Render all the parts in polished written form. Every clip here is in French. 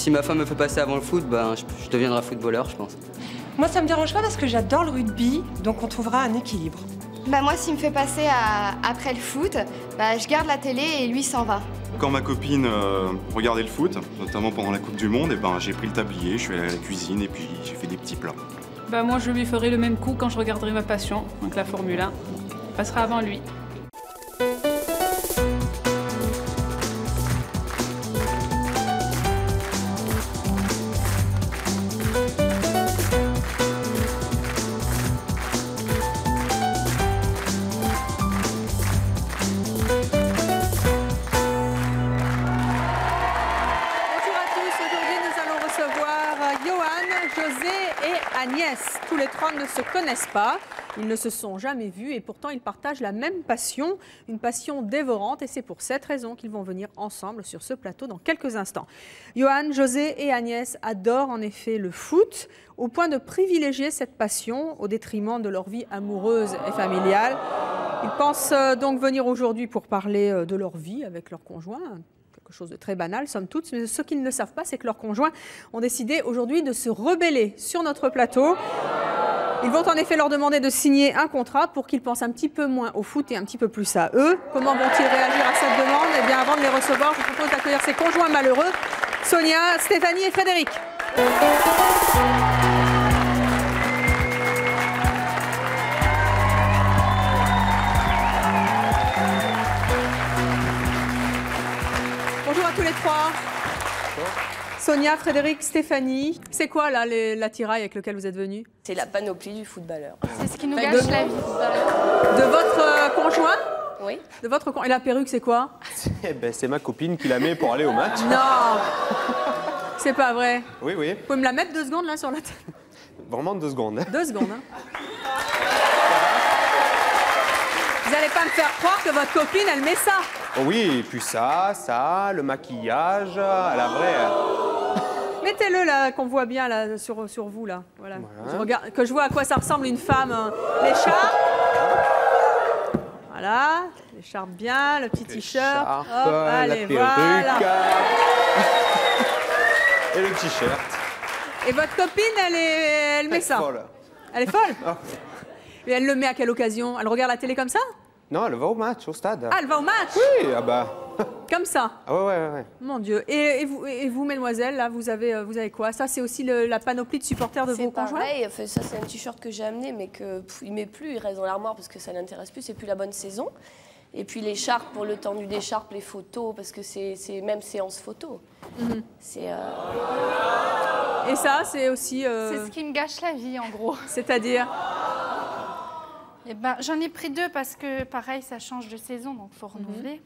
si ma femme me fait passer avant le foot, ben, je deviendrai footballeur, je pense. Moi, ça me dérange pas parce que j'adore le rugby, donc on trouvera un équilibre. Bah moi, s'il me fait passer après le foot, bah, je garde la télé et lui s'en va. Quand ma copine regardait le foot, notamment pendant la Coupe du Monde, et ben, j'ai pris le tablier, je suis allé à la cuisine et puis j'ai fait des petits plats. Bah moi, je lui ferai le même coup quand je regarderai ma passion, donc la Formule 1. On passera avant lui. Agnès, tous les trois ne se connaissent pas, ils ne se sont jamais vus et pourtant ils partagent la même passion, une passion dévorante et c'est pour cette raison qu'ils vont venir ensemble sur ce plateau dans quelques instants. Johan, José et Agnès adorent en effet le foot au point de privilégier cette passion au détriment de leur vie amoureuse et familiale. Ils pensent donc venir aujourd'hui pour parler de leur vie avec leur conjoint. Quelque chose de très banal, somme toute. Mais ce qu'ils ne savent pas, c'est que leurs conjoints ont décidé aujourd'hui de se rebeller sur notre plateau. Ils vont en effet leur demander de signer un contrat pour qu'ils pensent un petit peu moins au foot et un petit peu plus à eux. Comment vont-ils réagir à cette demande? Eh bien, avant de les recevoir, je vous propose d'accueillir ces conjoints malheureux, Sonia, Stéphanie et Frédéric. Bonjour à tous les trois. Sonia, Frédéric, Stéphanie. C'est quoi là l'attirail avec lequel vous êtes venus? C'est la panoplie du footballeur. C'est ce qui nous gâche la vie. De votre conjoint? Oui. De votre Et la perruque, c'est quoi? C'est ma copine qui la met pour aller au match. Non. C'est pas vrai. Oui, oui. Vous pouvez me la mettre 2 secondes là sur la tête? Vraiment 2 secondes. 2 secondes. Hein. Vous n'allez pas me faire croire que votre copine, elle met ça. Oui, et puis ça, le maquillage, à la vraie. Mettez-le là, qu'on voit bien là, sur vous là. Voilà. Que je vois à quoi ça ressemble une femme. L'écharpe. Voilà, l'écharpe bien, le petit t-shirt. Allez, voilà. Et le t-shirt. Et votre copine, elle met ça. Folle. Elle est folle. Et elle le met à quelle occasion? Elle regarde la télé comme ça? Non, elle va au match, au stade. Ah, elle va au match? Oui, ah bah. Comme ça? Ah ouais. Mon Dieu. Et vous, mesdemoiselles, là, vous avez quoi? Ça, c'est aussi la panoplie de supporters de vos conjoints? C'est pareil, ça c'est un t-shirt que j'ai amené, mais qu'il ne met plus, il reste dans l'armoire parce que ça n'intéresse plus, c'est plus la bonne saison. Et puis l'écharpe, pour le tendu d'écharpe, les photos, parce que c'est même séance photo. C'est... Et ça, c'est aussi... C'est ce qui me gâche la vie, en gros. C'est-à-dire? Eh ben, j'en ai pris 2 parce que, pareil, ça change de saison, donc il faut renouveler.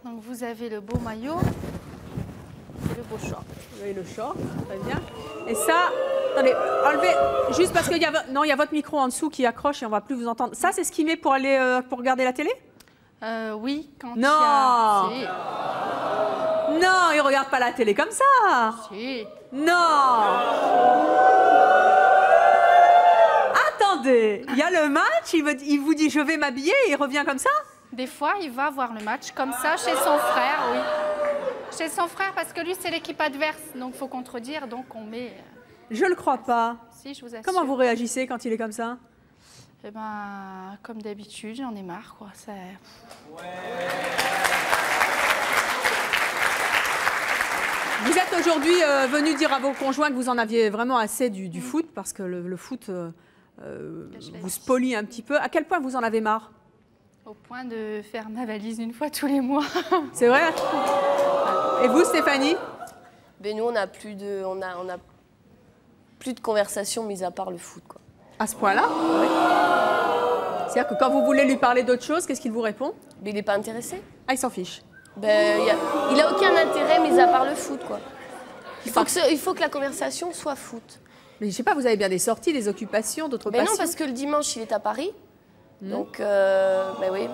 Donc vous avez le beau maillot et le beau short. Vous avez le short, très bien. Et ça, attendez, enlevez, juste parce qu'il y a, non, il y a votre micro en dessous qui accroche et on ne va plus vous entendre. Ça, c'est ce qu'il met pour aller pour regarder la télé? Oui, quand non. il y a... Non, il ne regarde pas la télé comme ça. Si. Non. Attendez, il y a le match, il vous dit je vais m'habiller et il revient comme ça? Des fois, il va voir le match comme ça chez son frère, oui. Chez son frère, parce que lui, c'est l'équipe adverse, donc il faut contredire, donc on met... Je le crois pas. Si, je vous assure. Comment vous réagissez quand il est comme ça? Eh ben, comme d'habitude, j'en ai marre, quoi. Ça... Vous êtes aujourd'hui venu dire à vos conjoints que vous en aviez vraiment assez du foot, parce que le foot vous spolie un petit peu. À quel point vous en avez marre? Au point de faire ma valise 1 fois tous les mois. C'est vrai? Et vous, Stéphanie? Ben nous, on n'a plus de conversation mis à part le foot, quoi. À ce point-là? Oui. C'est-à-dire que quand vous voulez lui parler d'autre chose, qu'est-ce qu'il vous répond? Mais il n'est pas intéressé. Ah, il s'en fiche. Ben, il n'a aucun intérêt mis à part le foot, quoi. Il faut que la conversation soit foot. Mais je sais pas, vous avez bien des sorties, des occupations, d'autres passions? Non, parce que le dimanche, il est à Paris. Donc, ben oui,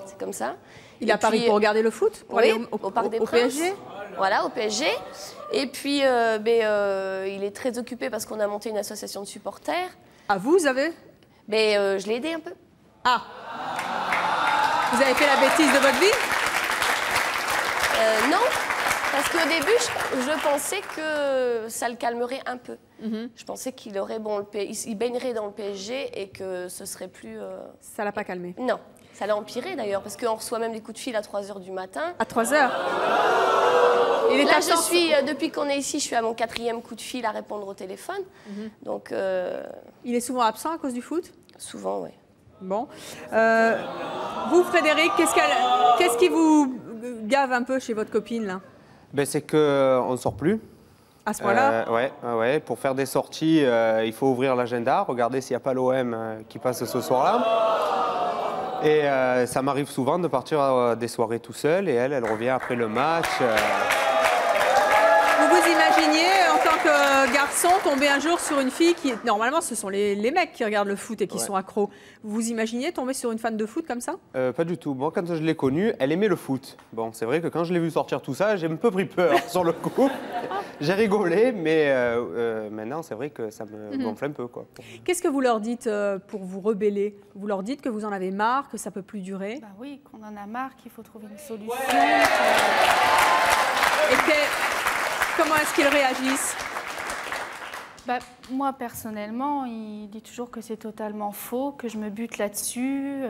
c'est comme ça. Il est à Paris pour regarder le foot? Pour aller au Parc des Princes. PSG? Voilà, au PSG. Et puis, il est très occupé parce qu'on a monté une association de supporters. Ah, vous avez? Je l'ai aidé un peu. Ah! Vous avez fait la bêtise de votre vie? Non, parce que qu'au début, je pensais que ça le calmerait un peu. Je pensais qu'il aurait, il baignerait dans le PSG et que ce serait plus... Ça l'a pas calmé? Non, ça l'a empiré d'ailleurs, parce qu'on reçoit même des coups de fil à 3 h du matin. À 3 h? Là, depuis qu'on est ici, je suis à mon 4e coup de fil à répondre au téléphone. Donc, il est souvent absent à cause du foot? Souvent, oui. Bon. Vous, Frédéric, qu'est-ce qui vous gave un peu chez votre copine, là? Ben, c'est qu'on ne sort plus. À ce point-là? Ouais. Pour faire des sorties, il faut ouvrir l'agenda, regarder s'il n'y a pas l'OM qui passe ce soir-là. Et ça m'arrive souvent de partir à des soirées tout seul et elle revient après le match. Vous imaginiez, en tant que garçon, tomber un jour sur une fille qui... Normalement, ce sont les mecs qui regardent le foot et qui sont accros. Vous imaginiez tomber sur une fan de foot comme ça? Pas du tout. Moi, quand je l'ai connue, elle aimait le foot. Bon, c'est vrai que quand je l'ai vue sortir tout ça, j'ai un peu pris peur sur le coup. J'ai rigolé, mais maintenant, c'est vrai que ça me gonfle un peu, quoi. Qu'est-ce que vous leur dites pour vous rebeller? Vous leur dites que vous en avez marre, que ça ne peut plus durer? Bah oui, qu'on en a marre, qu'il faut trouver une solution. Comment est-ce qu'ils réagissent? Bah, moi, personnellement, il dit toujours que c'est totalement faux, que je me bute là-dessus,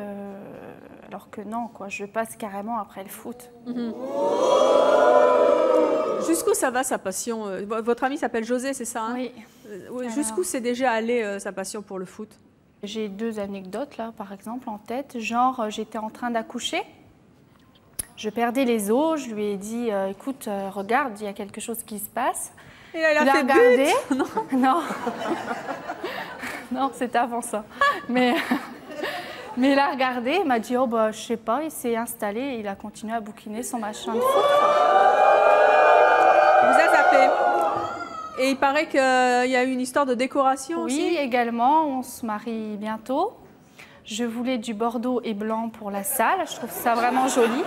alors que non, quoi, je passe carrément après le foot. Jusqu'où ça va, sa passion? Votre ami s'appelle José, c'est ça, hein? Oui. Jusqu'où c'est déjà allé, sa passion pour le foot? J'ai 2 anecdotes, là, par exemple, en tête. Genre, j'étais en train d'accoucher. Je perdais les os, je lui ai dit écoute, regarde, il y a quelque chose qui se passe. Et là, il a fait regardé. but. Non. Non, c'était avant ça. Mais il a regardé, il m'a dit oh bah je sais pas, il s'est installé et il a continué à bouquiner son machin de foot. Il vous a zappé. Et il paraît qu'il y a eu une histoire de décoration aussi. Oui, également, on se marie bientôt. Je voulais du bordeaux et blanc pour la salle, je trouve ça vraiment joli.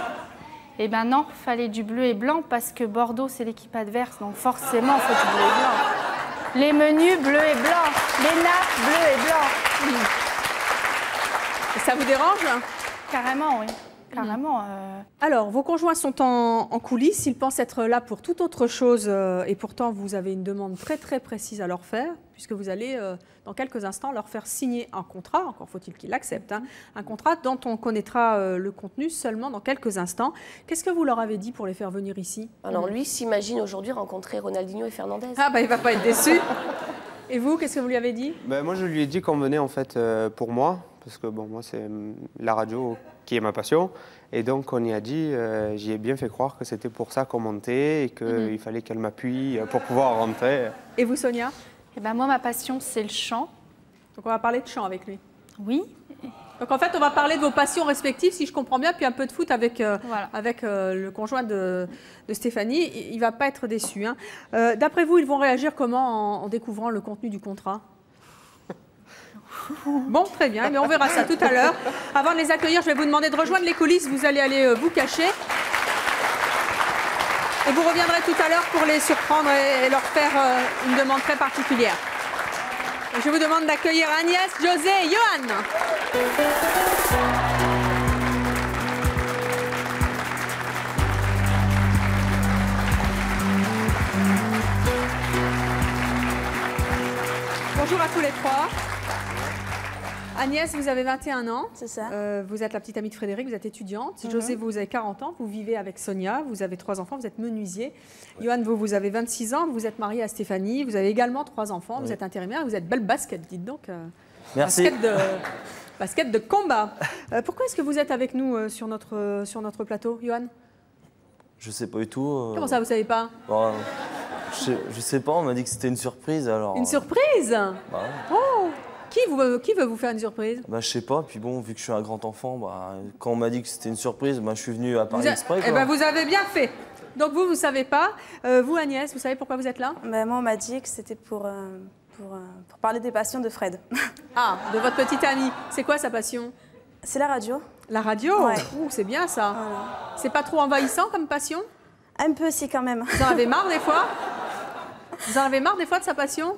Et ben non, il fallait du bleu et blanc parce que Bordeaux, c'est l'équipe adverse, donc forcément, il faut du bleu et blanc. Les menus, bleu et blanc. Les nappes, bleu et blanc. Et ça vous dérange? Carrément, oui. Carrément. Alors, vos conjoints sont en coulisses, ils pensent être là pour toute autre chose et pourtant, vous avez une demande très très précise à leur faire puisque vous allez, dans quelques instants, leur faire signer un contrat, encore faut-il qu'ils l'acceptent, hein, un contrat dont on connaîtra le contenu seulement dans quelques instants. Qu'est-ce que vous leur avez dit pour les faire venir ici? Alors lui s'imagine aujourd'hui rencontrer Ronaldinho et Fernandez. Ah bah il va pas être déçu. Et vous, qu'est-ce que vous lui avez dit? Ben, moi, je lui ai dit qu'on venait en fait pour moi, parce que bon, moi, c'est la radio qui est ma passion. Et donc, on y a dit, j'y ai bien fait croire que c'était pour ça qu'on montait et qu'il fallait qu'elle m'appuie pour pouvoir rentrer. Et vous, Sonia? Eh ben moi, ma passion, c'est le chant. Donc, on va parler de chant avec lui. Oui. Donc, en fait, on va parler de vos passions respectives, si je comprends bien, puis un peu de foot avec, Voilà. avec le conjoint de Stéphanie. Il ne va pas être déçu, hein. D'après vous, ils vont réagir comment en découvrant le contenu du contrat? Bon, très bien, mais on verra ça tout à l'heure. Avant de les accueillir, je vais vous demander de rejoindre les coulisses. Vous allez aller vous cacher. Et vous reviendrez tout à l'heure pour les surprendre et leur faire une demande très particulière. Je vous demande d'accueillir Agnès, José et Johan. Bonjour à tous les trois. Agnès, vous avez 21 ans. C'est ça. Vous êtes la petite amie de Frédéric, vous êtes étudiante. José, vous avez 40 ans, vous vivez avec Sonia, vous avez 3 enfants, vous êtes menuisier. Johan, vous avez 26 ans, vous êtes marié à Stéphanie, vous avez également 3 enfants, vous êtes intérimaire, vous êtes belle basket, dites donc. Merci. Basket de combat. Pourquoi est-ce que vous êtes avec nous sur notre plateau, Johan? Je sais pas du tout. Comment ça, vous savez pas? Bon, je sais pas, on m'a dit que c'était une surprise alors. Une surprise? Bah, ouais. Oh! Qui veut vous faire une surprise? Bah je sais pas, puis bon, vu que je suis un grand enfant, bah, quand on m'a dit que c'était une surprise, bah, je suis venu à Paris exprès. Eh ben, vous avez bien fait. Donc vous savez pas. Vous, Agnès, vous savez pourquoi vous êtes là? Bah, moi, on m'a dit que c'était pour parler des passions de Fred. Ah, de votre petite amie. C'est quoi sa passion? C'est la radio. La radio? Ouais. Ouh, c'est bien ça. Voilà. C'est pas trop envahissant comme passion? Un peu, si, quand même. Vous en avez marre des fois? Vous en avez marre des fois de sa passion?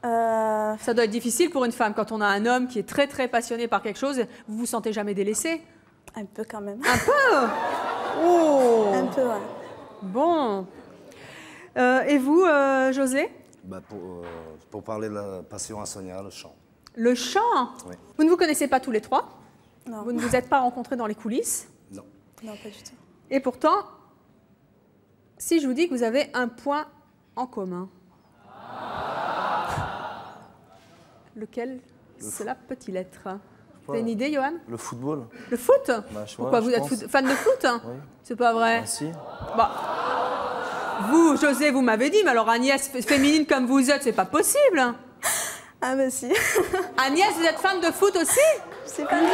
Ça doit être difficile pour une femme quand on a un homme qui est très très passionné par quelque chose. Vous vous sentez jamais délaissé? Un peu, quand même. Un peu? Oh! Un peu, ouais. Bon. Et vous, José? Pour parler de la passion à Sonia, le chant. Le chant? Oui. Vous ne vous connaissez pas tous les trois? Non. Vous ne vous êtes pas rencontrés dans les coulisses? Non. Non, pas du tout. Et pourtant, si je vous dis que vous avez un point en commun, lequel cela peut-il être? Vous avez une idée, Johan? Le football. Le foot? Bah, Pourquoi vous êtes fan de foot? Oui. C'est pas vrai? Ah, si. Bah, vous, José, vous m'avez dit, mais alors Agnès, féminine comme vous êtes, c'est pas possible. Ah bah si. Agnès, vous êtes fan de foot aussi? Je sais pas. Non.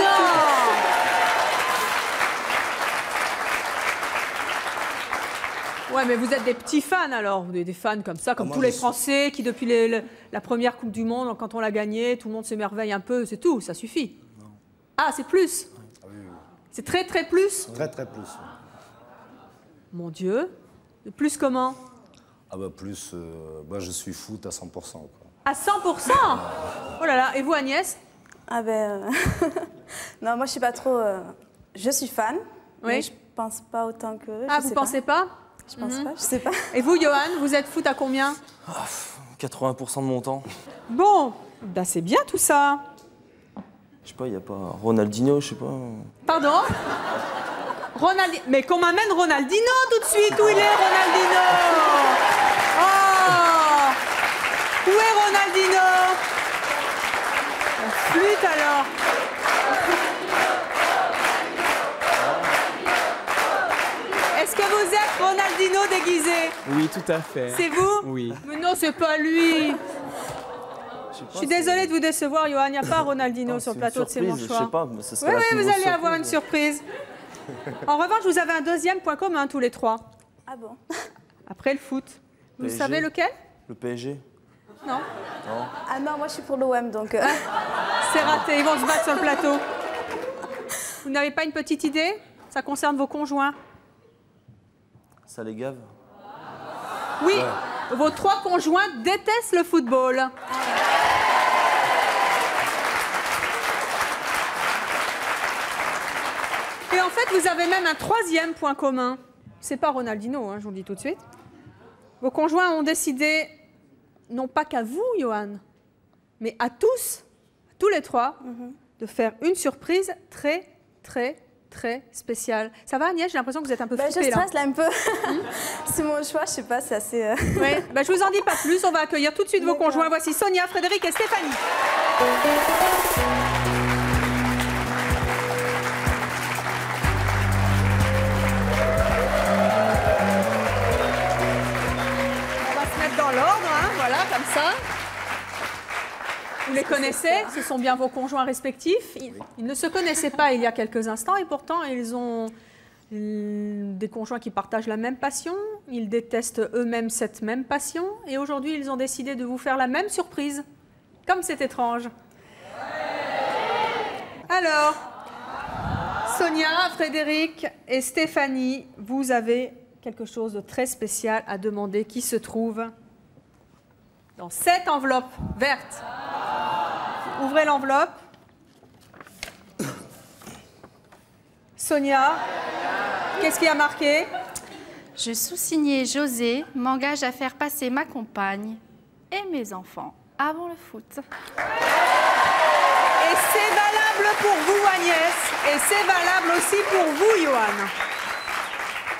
Ouais, mais vous êtes des petits fans alors, des fans comme ça, comme tous les Français qui depuis la première Coupe du Monde, quand on l'a gagnée, tout le monde s'émerveille un peu, c'est tout, ça suffit. Non. Ah, c'est plus? Ah, oui, oui. C'est très très plus? Très très plus. Mon Dieu. Plus comment? Ah bah plus, je suis foot à 100%. Quoi. À 100%? Oh là là, et vous Agnès? Ah ben... non, moi je suis pas trop... Je suis fan, mais je pense pas autant que... Ah, vous pensez pas? Je pense pas, je sais pas. Et vous, Johan, vous êtes foot à combien? 80% de mon temps. Bon, bah c'est bien tout ça. Je sais pas, il n'y a pas Ronaldinho, je sais pas. Pardon? Mais qu'on m'amène Ronaldinho tout de suite. Où il est, Ronaldinho? Oh! Où est Ronaldinho? La flûte alors. Est-ce que vous êtes Ronaldinho déguisé? Oui, tout à fait. C'est vous? Oui. Mais non, c'est pas lui. Je suis désolée de vous décevoir, Johan. Il n'y a pas Ronaldinho sur le plateau de C'est mon choix. Je sais pas, mais ce serait oui, la plus vous grosse allez avoir une surprise. En revanche, vous avez un deuxième point commun, tous les trois. Ah bon? Après le foot. Vous PSG. savez lequel? Le PSG. Non. Non. Ah non, moi je suis pour l'OM, donc... C'est raté, ils vont se battre sur le plateau. Vous n'avez pas une petite idée? Ça concerne vos conjoints. Ça les gave? Oui, vos trois conjoints détestent le football. Et en fait, vous avez même un troisième point commun. C'est pas Ronaldinho, je vous le dis tout de suite. Vos conjoints ont décidé, non pas qu'à vous, Johan, mais à tous les trois, de faire une surprise très, très, très spéciale. Ça va, Agnès? J'ai l'impression que vous êtes un peu flippée, je stresse là un peu. C'est mon choix, je sais pas, c'est assez... Oui, je vous en dis pas plus. On va accueillir tout de suite vos conjoints. Voici Sonia, Frédéric et Stéphanie. On va se mettre dans l'ordre, voilà, comme ça. Vous les connaissez, ce sont bien vos conjoints respectifs. Ils ne se connaissaient pas il y a quelques instants et pourtant ils ont des conjoints qui partagent la même passion. Ils détestent eux-mêmes cette même passion et aujourd'hui ils ont décidé de vous faire la même surprise. Comme c'est étrange. Alors, Sonia, Frédéric et Stéphanie, vous avez quelque chose de très spécial à demander qui se trouve dans cette enveloppe verte. Ouvrez l'enveloppe. Sonia, qu'est-ce qui a marqué? Je, sous-signé José, m'engage à faire passer ma compagne et mes enfants avant le foot. Et c'est valable pour vous, Agnès, et c'est valable aussi pour vous, Johan.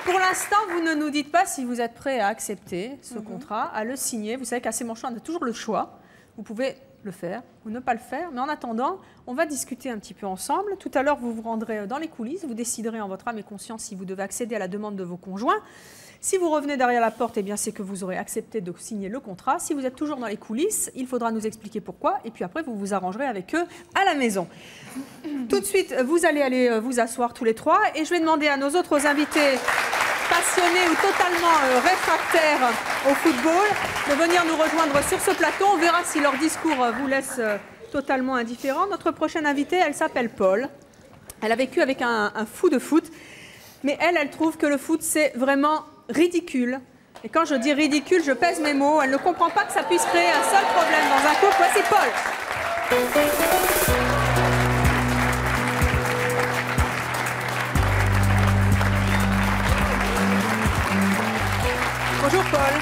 Pour l'instant, vous ne nous dites pas si vous êtes prêt à accepter ce contrat, à le signer. Vous savez qu'à C'est mon choix, on a toujours le choix. Vous pouvez le faire ou ne pas le faire. Mais en attendant, on va discuter un petit peu ensemble. Tout à l'heure, vous vous rendrez dans les coulisses. Vous déciderez en votre âme et conscience si vous devez accéder à la demande de vos conjoints. Si vous revenez derrière la porte, eh bien, c'est que vous aurez accepté de signer le contrat. Si vous êtes toujours dans les coulisses, il faudra nous expliquer pourquoi. Et puis après, vous vous arrangerez avec eux à la maison. Tout de suite, vous allez aller vous asseoir tous les trois. Et je vais demander à nos autres invités passionnés ou totalement réfractaires au football de venir nous rejoindre sur ce plateau. On verra si leur discours vous laisse totalement indifférent. Notre prochaine invitée, elle s'appelle Paul. Elle a vécu avec un fou de foot. Mais elle trouve que le foot, c'est vraiment ridicule. Et quand je dis ridicule, je pèse mes mots. Elle ne comprend pas que ça puisse créer un seul problème dans un couple. Voici Paul. Bonjour Paul.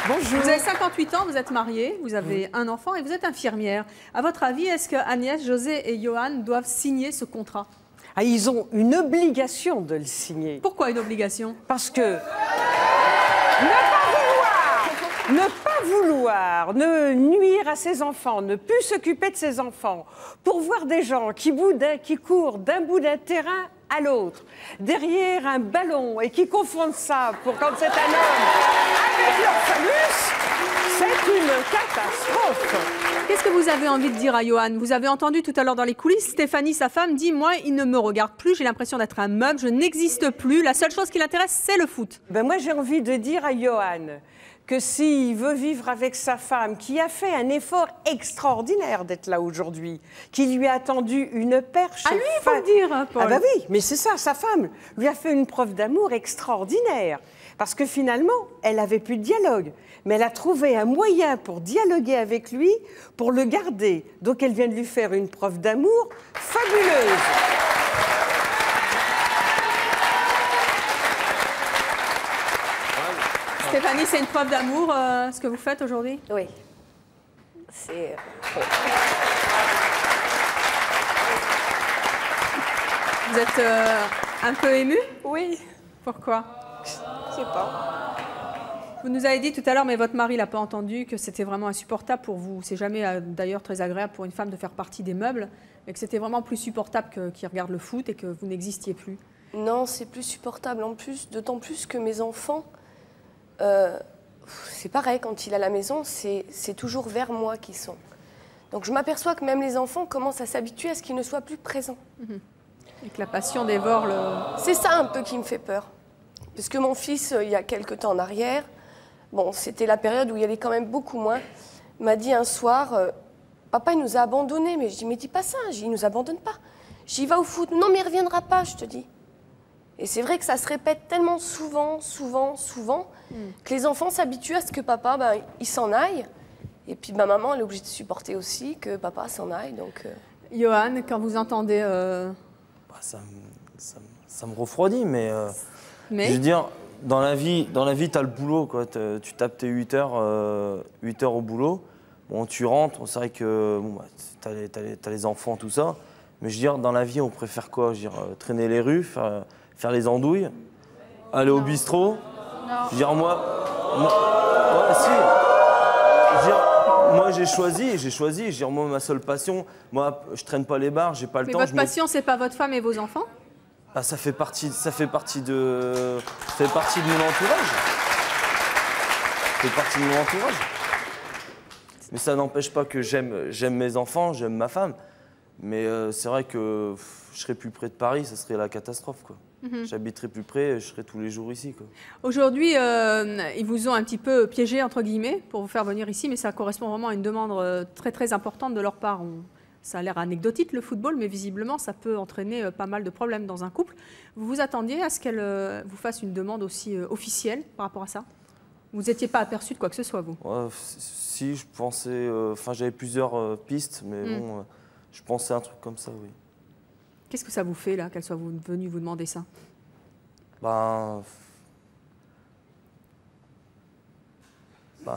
Bonjour. Vous avez 58 ans, vous êtes mariée, vous avez un enfant et vous êtes infirmière. À votre avis, est-ce que Agnès, José et Johan doivent signer ce contrat? Ah, ils ont une obligation de le signer. Pourquoi une obligation? Parce que ne pas vouloir, ne nuire à ses enfants, ne plus s'occuper de ses enfants, pour voir des gens qui courent d'un bout d'un terrain à l'autre, derrière un ballon, et qui confondent ça pour quand c'est un homme avec leur phallus, c'est une catastrophe. Qu'est-ce que vous avez envie de dire à Johan? Vous avez entendu tout à l'heure dans les coulisses, Stéphanie, sa femme, dit « Moi, il ne me regarde plus, j'ai l'impression d'être un meuble, je n'existe plus, la seule chose qui l'intéresse, c'est le foot. » Ben moi, j'ai envie de dire à Johan que s'il veut vivre avec sa femme, qui a fait un effort extraordinaire d'être là aujourd'hui, qui lui a tendu une perche... À lui, il faut le dire, Paul. Ah bah oui, mais c'est ça, sa femme lui a fait une preuve d'amour extraordinaire. Parce que finalement, elle n'avait plus de dialogue. Mais elle a trouvé un moyen pour dialoguer avec lui, pour le garder. Donc elle vient de lui faire une preuve d'amour fabuleuse. Stéphanie, c'est une preuve d'amour, ce que vous faites aujourd'hui? Oui. C'est... Vous êtes un peu émue? Oui. Pourquoi? Je sais pas. Vous nous avez dit tout à l'heure, mais votre mari l'a pas entendu, que c'était vraiment insupportable pour vous. C'est jamais d'ailleurs très agréable pour une femme de faire partie des meubles, mais que c'était vraiment plus supportable qu'il regarde le foot et que vous n'existiez plus. Non, c'est plus supportable en plus, d'autant plus que mes enfants... c'est pareil, quand il est à la maison, c'est toujours vers moi qu'ils sont. Donc je m'aperçois que même les enfants commencent à s'habituer à ce qu'ils ne soient plus présents. Et que la passion dévore le... C'est ça un peu qui me fait peur. Parce que mon fils, il y a quelques temps en arrière, bon, c'était la période où il y avait quand même beaucoup moins, m'a dit un soir, papa il nous a abandonnés. Mais je dis, mais dis pas ça, il nous abandonne pas. J'y vais au foot, non mais il reviendra pas, je te dis. Et c'est vrai que ça se répète tellement souvent, que les enfants s'habituent à ce que papa, ben, il s'en aille. Et puis ma maman, elle est obligée de supporter aussi que papa s'en aille. Donc, Johan, quand vous entendez... Ça me refroidit, mais je veux dire, dans la vie, tu as le boulot, quoi. Tu tapes tes 8 heures au boulot. Bon, tu rentres, c'est vrai que bon, bah, tu as les enfants, tout ça. Mais je veux dire, dans la vie, on préfère quoi? Je veux dire, traîner les rues, faire les andouilles, aller au bistrot. Non. Je veux dire, ouais, si. Je veux dire, moi, j'ai choisi. Je veux dire, moi, ma seule passion, moi, je traîne pas les bars, j'ai pas le temps. Mais votre passion, c'est pas votre femme et vos enfants? Bah, ça fait partie de mon entourage. Ça fait partie de mon entourage. Mais ça n'empêche pas que j'aime mes enfants, j'aime ma femme. Mais c'est vrai que je serais plus près de Paris, ça serait la catastrophe, quoi. J'habiterais plus près, je serais tous les jours ici, quoi. Aujourd'hui, ils vous ont un petit peu piégé, entre guillemets, pour vous faire venir ici, mais ça correspond vraiment à une demande très très importante de leur part. Ça a l'air anecdotique, le football, mais visiblement, ça peut entraîner pas mal de problèmes dans un couple. Vous vous attendiez à ce qu'elle vous fasse une demande aussi officielle par rapport à ça? Vous n'étiez pas aperçu de quoi que ce soit, vous? Ouais, si, je pensais... Enfin, j'avais plusieurs pistes, mais bon, je pensais à un truc comme ça, oui. Qu'est-ce que ça vous fait, là, qu'elle soit venue vous demander ça?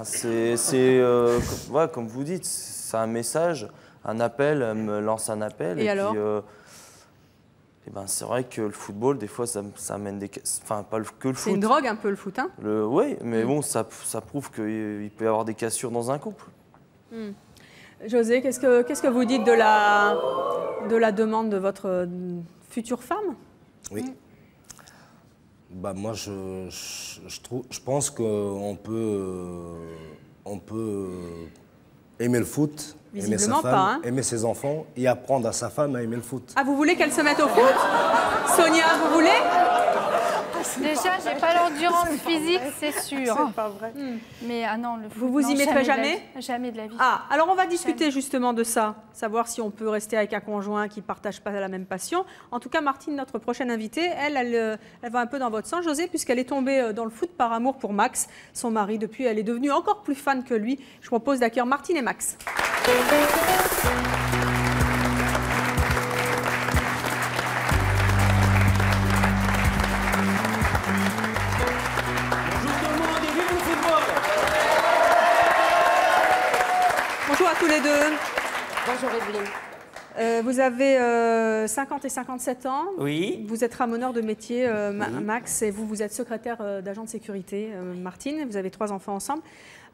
C'est ouais, comme vous dites, c'est un message, un appel, elle me lance un appel. Et alors puis, c'est vrai que le football, des fois, ça amène des... Enfin, pas que le foot. C'est une drogue un peu, le foot, hein? Oui, mais bon, ça prouve qu'il peut y avoir des cassures dans un couple. José, qu'est-ce que vous dites de la demande de votre future femme? Oui. Bah, moi, je pense qu'on peut aimer le foot, aimer sa femme, pas, hein? aimer ses enfants et apprendre à sa femme à aimer le foot. Ah, vous voulez qu'elle se mette au foot? Sonia, vous voulez? Déjà, j'ai pas l'endurance physique, c'est sûr. C'est pas vrai. Mais non, le foot, Vous y mettrez jamais? Jamais de la vie. Ah, alors on va discuter justement de ça, savoir si on peut rester avec un conjoint qui ne partage pas la même passion. En tout cas, Martine, notre prochaine invitée, elle va un peu dans votre sens, José, puisqu'elle est tombée dans le foot par amour pour Max, son mari. Depuis, elle est devenue encore plus fan que lui. Je propose d'accueillir Martine et Max. Bonjour à tous les deux. Bonjour Evelyne. Vous avez 50 et 57 ans. Oui. Vous êtes ramoneur de métier, Max, et vous êtes secrétaire d'agent de sécurité, Martine. Vous avez 3 enfants ensemble.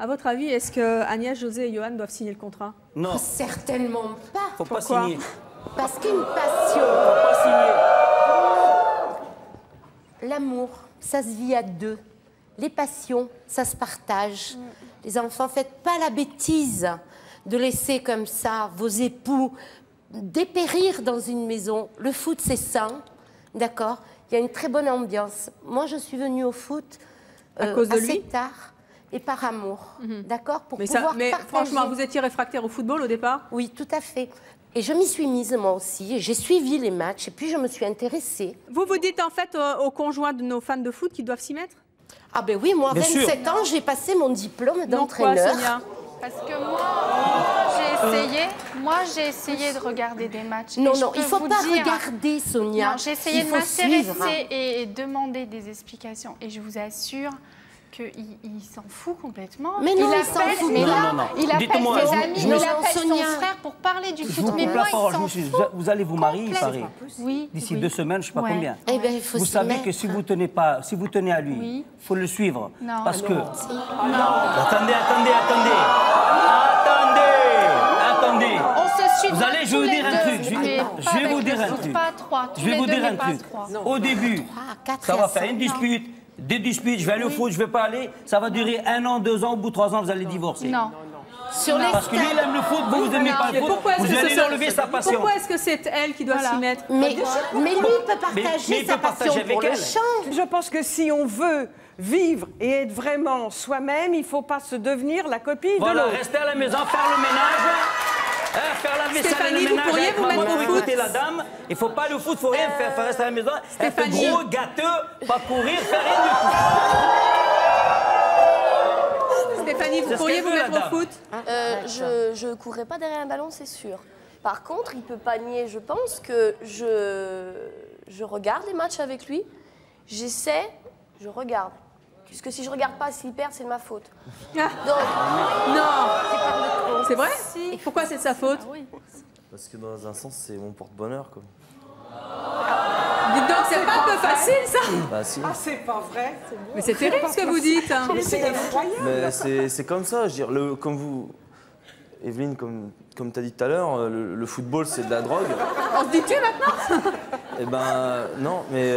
À votre avis, est-ce que Agnès, José et Johan doivent signer le contrat? Non. Oh, certainement pas. Faut pas Pourquoi? signer. Parce qu'une passion, Faut pas signer. l'amour, ça se vit à 2. Les passions, ça se partage. Les enfants, faites pas la bêtise de laisser comme ça vos époux dépérir dans une maison. Le foot, c'est sain, d'accord? Il y a une très bonne ambiance. Moi, je suis venue au foot à cause de assez lui tard et par amour, d'accord? Pour mais pouvoir mais partager. franchement, vous étiez réfractaire au football au départ? Oui, tout à fait. Et je m'y suis mise moi aussi. J'ai suivi les matchs et puis je me suis intéressée. Vous vous dites en fait aux conjoints de nos fans de foot qu'ils doivent s'y mettre? Ah ben oui, moi, à Bien 27 ans, j'ai passé mon diplôme Donc quoi, d'entraîneur. Sonia? Parce que moi, j'ai essayé de regarder des matchs. Non, et non, je il peux faut vous pas dire- regarder, Sonia. Non, j'ai essayé Il de faut suivre. m'intéresser et demander des explications. Et je vous assure qu'il s'en fout complètement. Mais non, il il s'en appelle, fout mais pas. là, Non. il appelle Dites-moi, ses je- amis, je il me- appelle son Sonia. frère pour parler du Je foot. vous Mais coupe moi, la il parole. s'en fout. Vous allez vous marier, il paraît. Oui. D'ici oui. 2 semaines, je ne sais pas Ouais. combien. Eh ben, il faut Vous s'y savez mettre. que si vous tenez pas, si vous tenez à lui, Oui. faut le suivre. Non. Parce que. Non. Attendez. Attendez. On se suit Vous allez, je vais tous vous les dire un deux, truc. mais Je pas vais vous avec dire le un foot, truc. Pas à 3. Je vais vous dire un truc. Au début, ça va faire une dispute, des disputes. Je vais aller au foot, je ne vais pas aller. Ça va durer 1 an, 2 ans. Au bout de 3 ans, vous allez divorcer. Non. Sur les Parce que lui, il aime le foot, vous n'aimez pas le foot. Vous allez enlever sa passion. Pourquoi est-ce que c'est elle qui doit s'y mettre? Mais lui, il peut partager il sa peut partager passion avec pour le elle. chant. Je pense que si on veut vivre et être vraiment soi-même, il ne faut pas se devenir la copine de Voilà, l'autre. rester à la maison, faire le ménage. Faire la vaisselle et Stéphanie, le vous ménage pourriez avec vous mettre maman, au foot? écouter la dame. Il ne faut pas aller au foot, il ne faut rien faire. Il faut rester à la maison, être Stéphanie. gros, gâteux, pas courir, faire rien du tout. Stéphanie, vous C'est ce pourriez qu'elle vous veut, mettre la au dame. foot? Je ne courrais pas derrière un ballon, c'est sûr. Par contre, il peut pas nier, je pense, que je regarde les matchs avec lui. J'essaie, je regarde. Parce que si je regarde pas, s'il perd, c'est de ma faute. Donc, Non. C'est vrai? Pourquoi c'est de sa faute? Parce que dans un sens, c'est mon porte-bonheur, quoi. Dites donc, c'est pas un peu facile, ça? Bah si. Ah, c'est pas vrai. Mais c'est terrible ce que vous dites. hein. Mais c'est effroyable. Mais c'est comme ça, je veux dire, comme vous, Evelyne, comme tu as dit tout à l'heure, le football, c'est de la drogue. On se dit tu maintenant? Eh ben, non, mais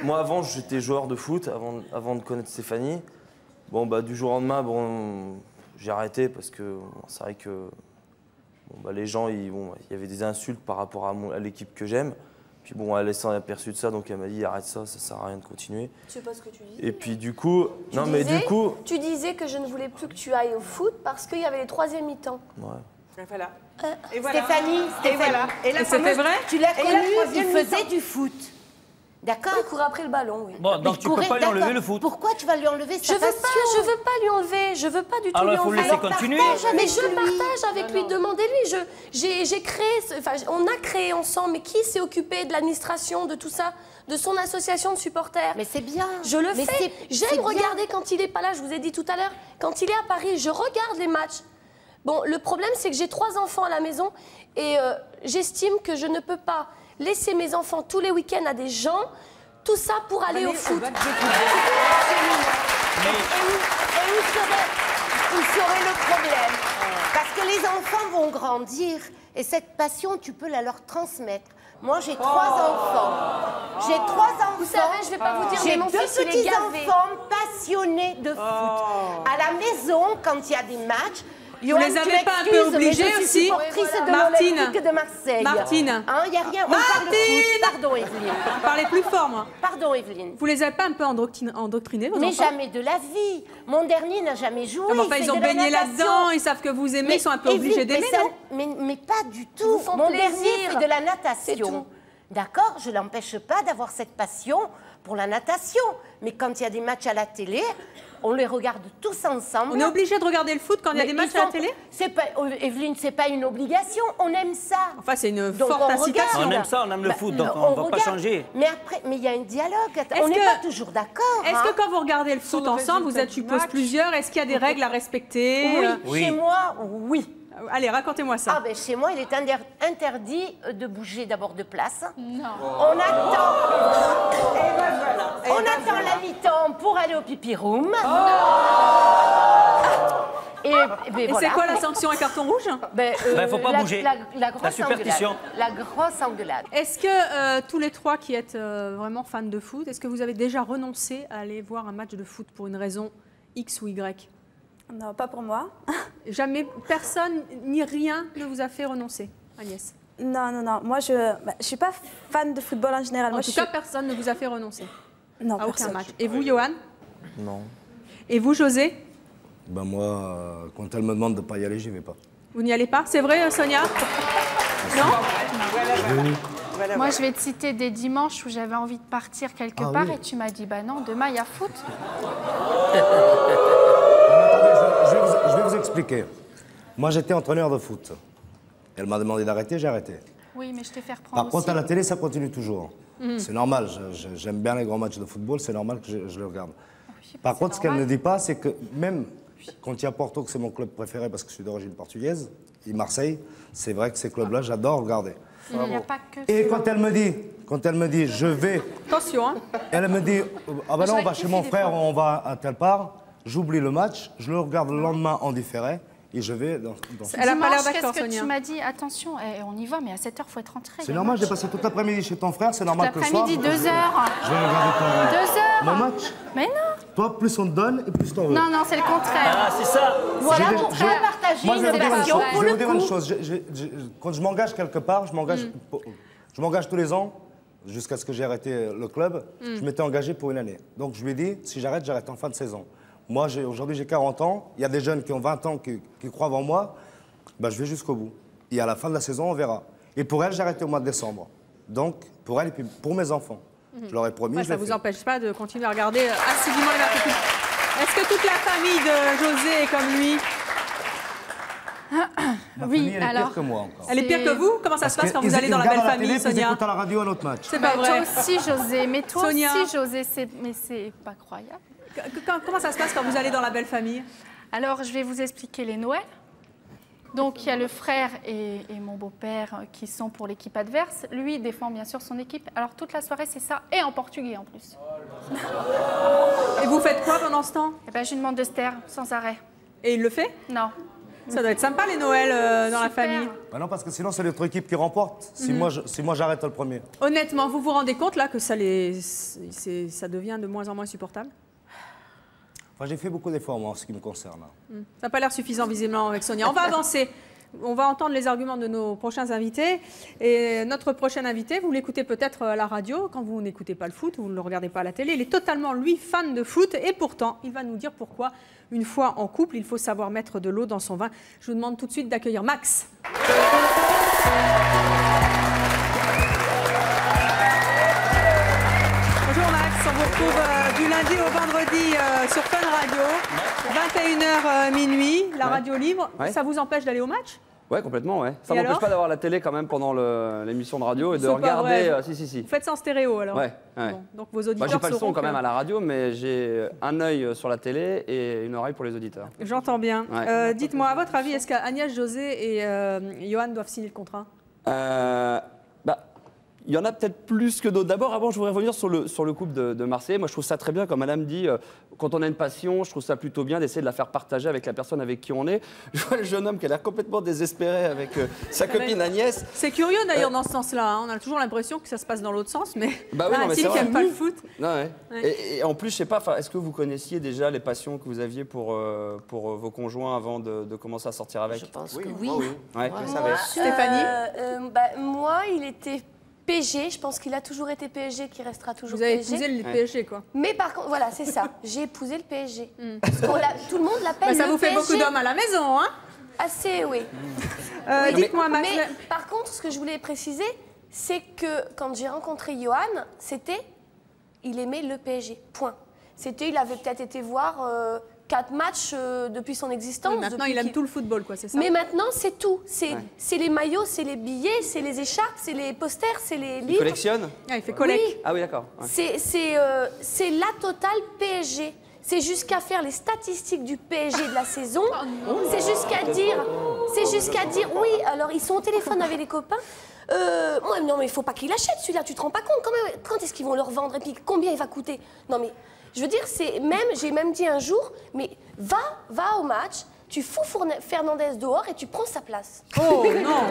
moi, avant, j'étais joueur de foot, avant de connaître Stéphanie. Bon, bah, du jour au lendemain, bon, j'ai arrêté parce que bon, c'est vrai que bon, bah, les gens, il y avait des insultes par rapport à l'équipe que j'aime. Puis bon, elle s'en est aperçue de ça, donc elle m'a dit arrête ça sert à rien de continuer. je sais pas ce que tu dis. Et puis du coup, Tu disais que je ne voulais plus que tu ailles au foot parce qu'il y avait les 3e mi-temps. ouais. Et voilà. Stéphanie, Et voilà. Et la C'était vrai? tu l'as Et la connu, il troisième faisait mi-temps. du foot. D'accord? Il courait après le ballon, oui. Bon, donc Il tu peux courait, pas lui enlever d'accord. le foot. Pourquoi tu vas lui enlever sa Je veux pas lui enlever, je veux pas du tout Alors, lui il faut enlever. laisser continuer. Mais je partage avec lui, demandez-lui. J'ai créé, on a créé ensemble, mais qui s'est occupé de l'administration, de tout ça, de son association de supporters? Mais c'est bien. Je le Mais fais. c'est J'aime bien. regarder quand il est pas là, je vous ai dit tout à l'heure. Quand il est à Paris, je regarde les matchs. Bon, le problème, c'est que j'ai 3 enfants à la maison et j'estime que je ne peux pas laisser mes enfants tous les week-ends à des gens, tout ça pour aller au foot. Où serait le problème? Parce que les enfants vont grandir et cette passion, tu peux la leur transmettre. Moi, j'ai 3 enfants. J'ai 3 enfants. Vous savez, je vais pas vous dire, mais J'ai mon 2 fils, il est gavé. petits-enfants passionnés de foot. À la maison, quand il y a des matchs, Vous les avez pas un peu obligés aussi? Supportrice de Martine. l'Olympique de Marseille. Martine. Hein, y a rien. On parle de foot. Pardon, Evelyne. Parlez plus fort, moi. Pardon, Evelyne. Vous les avez pas un peu endoctrinés, vos Mais enfants? jamais de la vie. Mon dernier n'a jamais joué. Ah, mais enfin, il ils fait ont de la baigné natation. là-dedans, ils savent que vous aimez, ils sont un peu Evelyne, obligés d'aimer, mais ça- non? mais pas du Ils tout. vous font Mon plaisir. dernier fait de la C'est natation. tout. D'accord, je l'empêche pas d'avoir cette passion pour la natation. Mais quand il y a des matchs à la télé, on les regarde tous ensemble. On est obligé de regarder le foot quand il y a Mais des matchs ils à la sont- télé? C'est pas, Evelyne, c'est pas une obligation. On aime ça. Enfin, c'est une Donc, forte on incitation. On aime ça, on aime le Bah, foot, donc on ne va pas regarde. changer. Mais après, mais il y a un dialogue. Est-ce On n'est que- pas toujours d'accord. Est-ce hein. que quand vous regardez le foot le ensemble, vous résultat êtes, du je suppose, match. plusieurs? Est-ce qu'il y a des règles à respecter? Oui, Oui. chez moi, oui. Allez, racontez-moi ça. Ah ben chez moi, il est interdit de bouger d'abord de place. Non. On attend. On attend la mi-temps pour aller au pipi room. Et c'est quoi la sanction, un carton rouge? Faut pas bouger. La grosse superstition. engueulade. La grosse engueulade. Est-ce que tous les trois qui êtes vraiment fans de foot, est-ce que vous avez déjà renoncé à aller voir un match de foot pour une raison X ou Y? Non, pas pour moi. Jamais personne ni rien ne vous a fait renoncer, Agnès? Non. Moi, je suis pas fan de football en général. En tout cas, personne ne vous a fait renoncer? Non, à aucun personne. match. Et vous, Johan? Non. Et vous, José? Ben moi, quand elle me demande de ne pas y aller, j'y vais pas. Vous n'y allez pas? C'est vrai, Sonia? Non? Moi, je vais te citer des dimanches où j'avais envie de partir quelque part oui. et tu m'as dit, bah non, demain, il y a foot. Je vais vous expliquer. Moi, j'étais entraîneur de foot. Elle m'a demandé d'arrêter, j'ai arrêté. Oui, mais je t'ai fait reprendre Par contre, aussi. à la télé, ça continue toujours. C'est normal, j'aime bien les grands matchs de football, c'est normal que je les regarde. Par contre, ce qu'elle ne dit pas, c'est que même quand il y a Porto, que c'est mon club préféré parce que je suis d'origine portugaise, et Marseille, c'est vrai que ces clubs-là, j'adore regarder. Il n'y a pas que Et quand elle me dit, je vais... Attention, hein. Elle me dit, ah ben non, on va chez mon frère, on va à telle part. J'oublie le match, je le regarde le lendemain en différé et je vais dans Elle a pas l'air d'accord, qu'est-ce que Sonia. tu m'as dit? Attention, on y va, mais à 7h, il faut être rentré. C'est normal, j'ai passé toute l'après-midi chez ton frère, c'est normal que le soir... L'après-midi, 2 heures. Je vais regarder 2 heures. mon match. Mais non. Toi, plus on te donne et plus t'en veux. Non, c'est le contraire. Ah, c'est ça. Voilà, on va partager Moi, je vais une vous dire une passion chose. pour Je vais le vous dire une coup. chose. Quand je m'engage quelque part, je m'engage tous les ans, jusqu'à ce que j'ai arrêté le club. Je m'étais engagé pour une année. Donc, je lui ai dit, si j'arrête, j'arrête en fin de saison. Moi, aujourd'hui, j'ai 40 ans. Il y a des jeunes qui ont 20 ans qui croient en moi. Ben, je vais jusqu'au bout. Et à la fin de la saison, on verra. Et pour elle, j'ai arrêté au mois de décembre. Donc, pour elle et puis pour mes enfants. Je leur ai promis, Ouais, je ça l'ai ne vous fait. empêche pas de continuer à regarder assidûment les matchs de foot. Est-ce que toute la famille de José est comme lui? Ma Oui, famille, elle est alors, pire que moi encore. Elle est pire que vous? Comment ça se passe quand vous allez dans la belle famille, Ils Sonia? écoutent à la radio un autre match. C'est pas vrai. Toi aussi, José. Mais toi Sonia. aussi, José, mais c'est pas croyable. Comment ça se passe quand vous allez dans la belle famille? Alors, je vais vous expliquer les Noëls. Donc, il y a le frère et mon beau-père qui sont pour l'équipe adverse. Lui défend bien sûr son équipe. Alors, toute la soirée, c'est ça. Et en portugais, en plus. Et vous faites quoi pendant ce temps? Eh ben, je lui demande de se taire, sans arrêt. Et il le fait? Non. Ça doit être sympa, les Noëls dans la famille. Bah non, parce que sinon, c'est l'autre équipe qui remporte. Si moi, j'arrête le premier. Honnêtement, vous vous rendez compte là que ça devient de moins en moins supportable? Enfin, j'ai fait beaucoup d'efforts, moi, en ce qui me concerne. Ça n'a pas l'air suffisant, visiblement, avec Sonia. On va avancer. On va entendre les arguments de nos prochains invités. Et notre prochain invité, vous l'écoutez peut-être à la radio, quand vous n'écoutez pas le foot, vous ne le regardez pas à la télé. Il est totalement, lui, fan de foot. Et pourtant, il va nous dire pourquoi, une fois en couple, il faut savoir mettre de l'eau dans son vin. Je vous demande tout de suite d'accueillir Max. Bonjour Max, on vous retrouve du lundi au vendredi sur Fun Radio, 21h minuit, la radio libre. Ouais. Ça vous empêche d'aller au match? Ouais, complètement, ouais. Ça Et m'empêche alors pas d'avoir la télé quand même pendant l'émission de radio et de C'est pas regarder. vrai. Si. Vous faites ça en stéréo alors? Ouais. Bon, donc vos auditeurs J'ai pas le son sauront quand que- même à la radio, mais j'ai un œil sur la télé et une oreille pour les auditeurs. J'entends bien. Ouais. Dites-moi, à votre avis, est-ce qu'Agnès, José et Johan doivent signer le contrat? Il y en a peut-être plus que d'autres. D'abord, avant, je voudrais revenir sur le couple de Marseillais. Moi, je trouve ça très bien, comme Madame dit, quand on a une passion, je trouve ça plutôt bien d'essayer de la faire partager avec la personne avec qui on est. Je vois le jeune homme qui a l'air complètement désespéré avec sa copine Agnès. C'est curieux d'ailleurs dans ce sens-là. Hein. On a toujours l'impression que ça se passe dans l'autre sens, mais Bah oui, là, non, mais un type c'est qui vrai. n'aime pas le foot. Non, ouais. Ouais. Et en plus, je sais pas, est-ce que vous connaissiez déjà les passions que vous aviez pour vos conjoints avant de commencer à sortir avec? Je pense que oui. Ouais, vous savez. Stéphanie? Moi, il était PSG. Je pense qu'il a toujours été PSG, qu'il restera toujours Vous avez PSG. épousé le PSG, quoi. Mais par contre, voilà, c'est ça. J'ai épousé le PSG. Parce tout le monde l'appelle Bah, ça le vous fait PSG. beaucoup d'hommes à la maison, hein? Assez, oui. Oui, dites-moi, Max. Mais par contre, ce que je voulais préciser, c'est que quand j'ai rencontré Johan, il aimait le PSG. Point. Il avait peut-être été voir 4 matchs depuis son existence. Oui, maintenant, il aime tout le football, quoi, c'est ça? Mais maintenant, c'est tout. C'est les maillots, c'est les billets, c'est les écharpes, c'est les posters, c'est les livres. Il collectionne? Ah, il fait collecte. Ah oui, d'accord. Ouais. C'est la totale PSG. C'est jusqu'à faire les statistiques du PSG de la saison. C'est jusqu'à dire, oui, alors ils sont au téléphone avec les copains. Moi, non, mais il faut pas qu'ils l'achètent celui-là, tu te rends pas compte quand même. Quand est-ce qu'ils vont le revendre et puis combien il va coûter? Non, mais je veux dire, j'ai même dit un jour, mais va au match, tu fous Fernandez dehors et tu prends sa place. Oh non.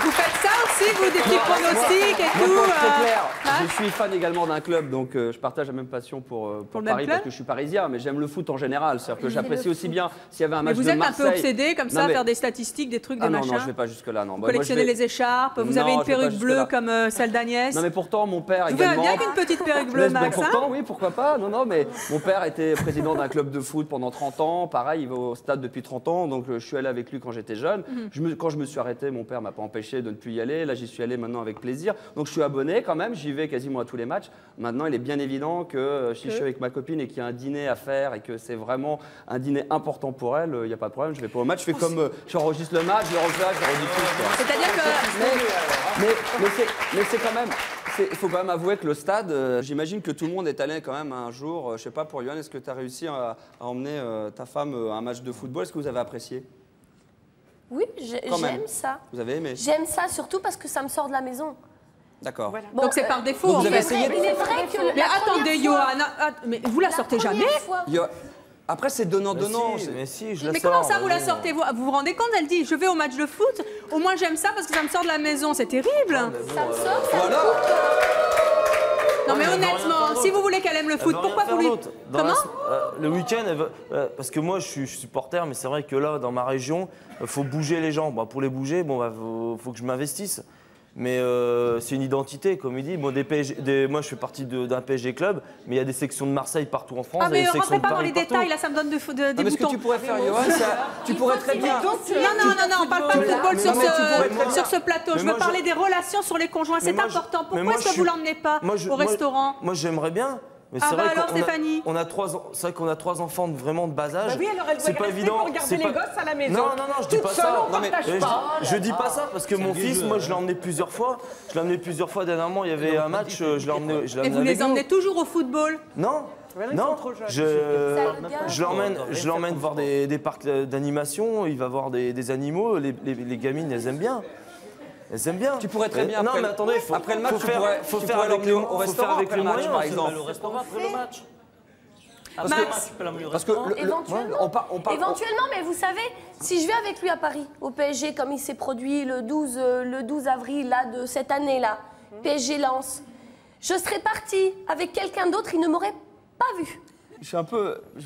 Vous faites ça aussi, vous, des petits pronostics et tout Très clair. Je suis fan également d'un club, donc je partage la même passion pour Paris parce que je suis parisien, mais j'aime le foot en général. C'est-à-dire que j'apprécie aussi bien s'il y avait un match de Marseille. Mais vous êtes un peu obsédé comme ça à faire des statistiques, des trucs, des machins? Non, je ne vais pas jusque-là. Vous collectionnez les écharpes, vous avez une perruque bleue comme celle d'Agnès? Non, mais pourtant, mon père également... Vous verrez bien qu'une petite perruque bleue, Max. Pourtant, oui, pourquoi pas. Non, mais mon père était président d'un club de foot pendant 30 ans. Pareil, il va au stade depuis 30 ans, donc je suis allé avec lui quand j'étais jeune. Quand je me suis arrêté, mon père m'a pas empêché de ne plus y aller. Là, j'y suis allé maintenant avec plaisir. Donc je suis abonné quand même, j'y vais quasiment à tous les matchs. Maintenant, il est bien évident que si je suis avec ma copine et qu'il y a un dîner à faire et que c'est vraiment un dîner important pour elle, il n'y a pas de problème, je vais pas au match. Je fais comme j'enregistre le match, je le refais, je le rediffuse. C'est-à-dire que. Mais c'est quand même. Il faut quand même avouer que le stade, j'imagine que tout le monde est allé quand même un jour, je sais pas, pour Yohan, est-ce que tu as réussi à emmener ta femme à un match de football? Est-ce que vous avez apprécié? Oui, j'aime ça. Vous avez aimé? J'aime ça surtout parce que ça me sort de la maison. D'accord. Voilà. Donc c'est par défaut. Donc vous avez essayé Il est vrai que mais attendez, Johan, mais vous la sortez jamais? Après, c'est donnant-donnant. Mais si, je la sors. Mais comment ça, vous la sortez? Vous vous rendez compte? Elle dit, je vais au match de foot, au moins j'aime ça parce que ça me sort de la maison. C'est terrible. Ça me sort, ça me Non mais honnêtement, si vous voulez qu'elle aime le foot, pourquoi vous lui... Comment le week-end, parce que moi je suis supporter, mais c'est vrai que là, dans ma région, il faut bouger les gens. Pour les bouger, faut que je m'investisse. Mais c'est une identité, comme il dit. Bon, moi, je fais partie d'un PSG club, mais il y a des sections de Marseille partout en France. Ah, mais rentrez pas dans les détails, là, ça me donne des boutons. Mais ce que tu pourrais faire, Johan, tu pourrais très bien... Non, on parle pas de football sur ce plateau. Je veux parler des relations sur les conjoints. C'est important. Pourquoi est-ce que vous l'emmenez pas au restaurant? Moi, j'aimerais bien. Mais ah bah alors Stéphanie, c'est vrai qu'on a 3 enfants vraiment de bas âge. Bah oui, alors elle c'est doit pas rester évident pour garder les gosses à la maison. Non, je dis pas ça. Je dis pas ça parce que mon fils, moi je l'ai emmené plusieurs fois. Dernièrement, il y avait un match, je l'ai emmené. Et vous les emmenez toujours au football? Non, je l'emmène voir des parcs d'animation, il va voir des animaux, les gamines elles aiment bien. Elles aiment bien. Tu pourrais très bien. Non, mais attendez, après le match, faut faire avec les moyens, par exemple. Au restaurant après le match. Parce que éventuellement, mais vous savez, si je vais avec lui à Paris, au PSG, comme il s'est produit le 12 avril là, de cette année-là, PSG Lens, je serais partie avec quelqu'un d'autre, il ne m'aurait pas vu. Je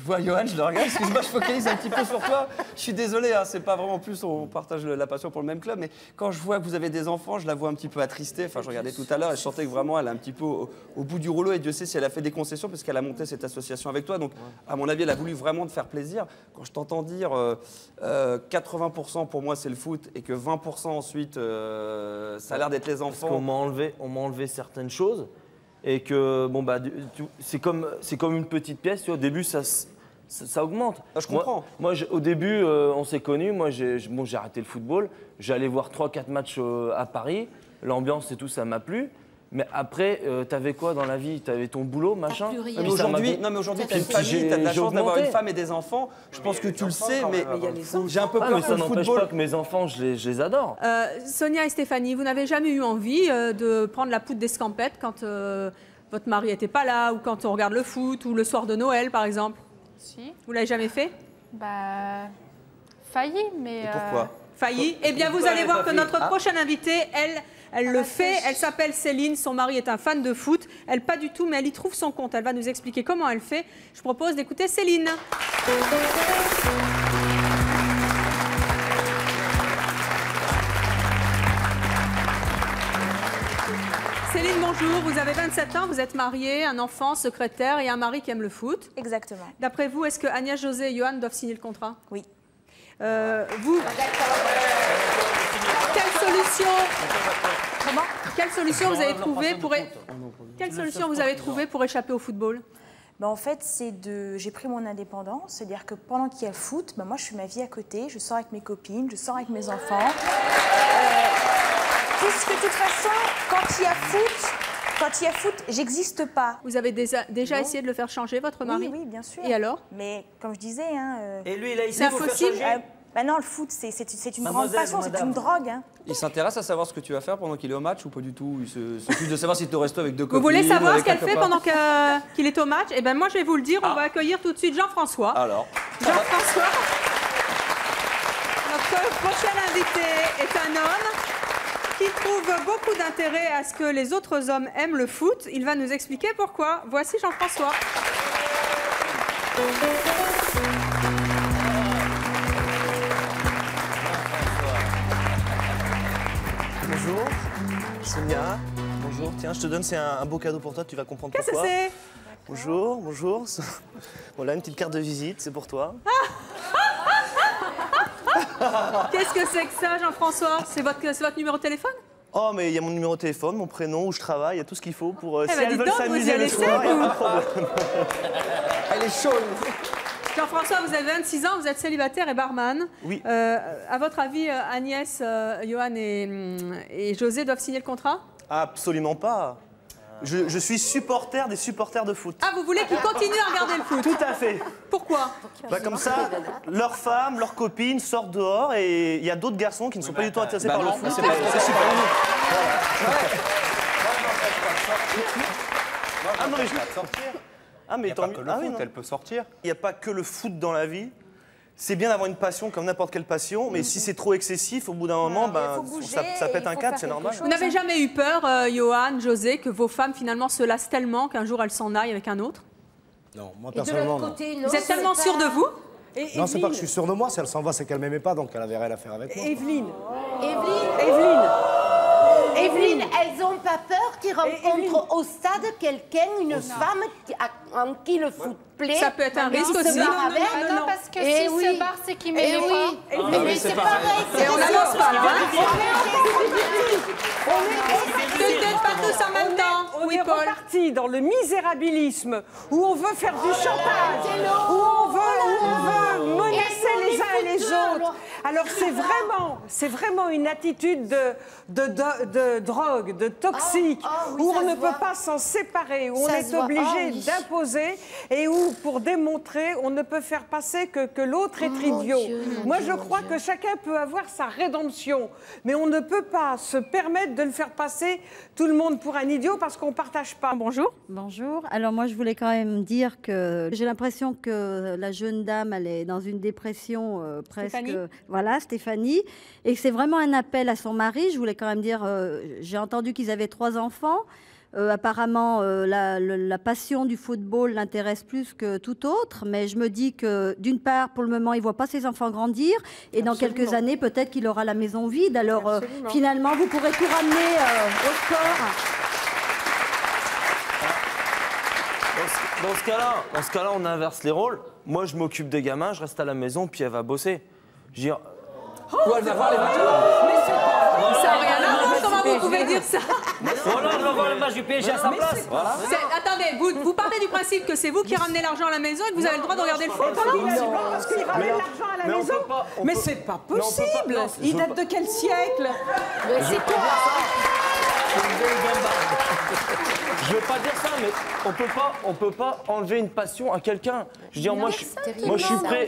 vois Johan, je le regarde, excuse-moi, je focalise un petit peu sur toi. Je suis désolé, hein, c'est pas vraiment plus, on partage la passion pour le même club, mais quand je vois que vous avez des enfants, je la vois un petit peu attristée. Enfin, je regardais tout à l'heure et je sentais que vraiment elle est un petit peu au bout du rouleau et Dieu sait si elle a fait des concessions parce qu'elle a monté cette association avec toi. Donc, à mon avis, elle a voulu vraiment te faire plaisir. Quand je t'entends dire 80% pour moi c'est le foot et que 20% ensuite ça a l'air d'être les enfants. Parce qu'on m'a enlevé certaines choses. Et que, c'est comme une petite pièce, tu vois, au début, ça augmente. Je comprends. Moi au début, on s'est connus, moi, j'ai arrêté le football, j'allais voir 3-4 matchs à Paris, l'ambiance et tout, ça m'a plu. Mais après, t'avais quoi dans la vie? T'avais ton boulot, machin. Mais aujourd'hui, t'as une famille, t'as de la chance d'avoir une femme et des enfants. Je pense que tu le sais, mais j'ai un peu peur que le football. Ça n'empêche pas que mes enfants, je les adore. Sonia et Stéphanie, vous n'avez jamais eu envie de prendre la poudre d'escampette quand votre mari n'était pas là, ou quand on regarde le foot, ou le soir de Noël, par exemple? Si. Vous l'avez jamais fait? Failli, mais... Et pourquoi Failli. Eh bien, vous allez voir que notre prochaine invitée, elle le fait. Elle s'appelle Céline. Son mari est un fan de foot. Elle, pas du tout, mais elle y trouve son compte. Elle va nous expliquer comment elle fait. Je propose d'écouter Céline. Céline, bonjour. Vous avez 27 ans, vous êtes mariée, un enfant, secrétaire et un mari qui aime le foot. Exactement. D'après vous, est-ce que Agnès, José et Johan doivent signer le contrat? Oui. Quelle solution vous avez trouvé pour échapper au football? En fait, j'ai pris mon indépendance, c'est-à-dire que pendant qu'il y a le foot, moi je fais ma vie à côté, je sors avec mes copines, je sors avec mes enfants. Puisque de toute façon, quand il y a foot, Quand il y a foot, j'existe pas. Vous avez déjà essayé de le faire changer, votre mari? Oui, bien sûr. Et alors? Mais comme je disais... Hein, Et lui, il a essayé de vous faire changer bah non, le foot, c'est une grande passion, c'est une drogue. Hein. Il s'intéresse à savoir ce que tu vas faire pendant qu'il est au match ou pas du tout? Il s'occupe de savoir si tu restes avec deux copines. Vous voulez savoir ce qu'elle fait pendant qu'il est au match? Eh bien, moi, je vais vous le dire. On va accueillir tout de suite Jean-François. Alors? Jean-François, notre prochain invité est un homme qui trouve beaucoup d'intérêt à ce que les autres hommes aiment le foot. Il va nous expliquer pourquoi. Voici Jean-François. Bonjour, Sonia. Bonjour, tiens, je te donne, c'est un beau cadeau pour toi, tu vas comprendre pourquoi. Qu'est-ce que c'est? Bonjour, bonjour. Voilà, une petite carte de visite, c'est pour toi. Qu'est-ce que c'est que ça, Jean-François? C'est votre numéro de téléphone? Oh, mais il y a mon numéro de téléphone, mon prénom, où je travaille, il y a tout ce qu'il faut pour... si bah, elles veulent donc, s'amuser le soir, il n'y a pas de problème. Elle est chaude. Jean-François, vous avez 26 ans, vous êtes célibataire et barman. Oui. À votre avis, Agnès, Johan et José doivent signer le contrat? Absolument pas. Je suis supporter des supporters de foot. Ah, vous voulez qu'ils continuent à regarder le foot? Tout à fait. Pourquoi? Bah, comme ça, leurs femmes, leurs copines sortent dehors et il y a d'autres garçons qui ne sont pas du tout intéressés par le foot. C'est super. Ah non, mais je... Ah, mais tant mieux. Ah oui, non. Elle peut sortir. Il n'y a pas que le foot dans la vie. C'est bien d'avoir une passion comme n'importe quelle passion, mais si c'est trop excessif, au bout d'un moment, ben, ça pète un cadre, c'est normal. Vous n'avez jamais eu peur, Johan, José, que vos femmes finalement se lassent tellement qu'un jour elles s'en aillent avec un autre? Non, moi personnellement, non. Vous êtes tellement sûr de vous? Non, c'est pas que je suis sûr de moi, si elle s'en va, c'est qu'elle m'aimait pas, donc elle avait rien à faire avec moi. Evelyne. Evelyne, elles ont pas peur qu'ils rencontrent au stade quelqu'un, une femme en qui le foot plaît. Ça peut être un risque aussi. Non, parce que s'il se barre, c'est qu'il m'aime pas. Mais c'est pareil. Et on n'avance pas, là. Peut-être pas tous en même temps. On est reparti dans le misérabilisme, où on veut faire du chantage, où on veut menacer les uns et les autres. Alors c'est vraiment une attitude de drogue, de toxique, où on ne peut pas s'en séparer, où on est obligé d'imposer et où, pour démontrer, on ne peut faire passer que l'autre est idiot. Moi, je crois que chacun peut avoir sa rédemption, mais on ne peut pas se permettre de le faire passer tout le monde pour un idiot parce qu'on ne partage pas. Bonjour. Bonjour. Alors moi, je voulais quand même dire que j'ai l'impression que la jeune dame, elle est dans une dépression presque... Stéphanie. Voilà, Stéphanie. Et c'est vraiment un appel à son mari. Je voulais quand même dire, j'ai entendu qu'ils avaient 3 enfants. Apparemment, la passion du football l'intéresse plus que tout autre, mais je me dis que d'une part, pour le moment, il ne voit pas ses enfants grandir, et dans quelques années, peut-être qu'il aura la maison vide. Alors finalement, vous pourrez tout ramener au sport. Dans ce cas-là, on inverse les rôles. Moi, je m'occupe des gamins, je reste à la maison, puis elle va bosser. Je veux dire... Ou elle va voir les matchs. Ça n'a rien à voir, comment vous pouvez dire ça? Voilà, on va voir le match du PSG à sa place. Voilà. Attendez, vous partez du principe que c'est vous qui ramenez l'argent à la maison et que vous avez le droit de regarder le foot? Non, parce qu'il ramène l'argent à la maison. Mais c'est pas possible. Il date de quel siècle? Mais c'est quoi? Je veux pas dire ça, mais on peut pas enlever une passion à quelqu'un. Je veux dire, moi, je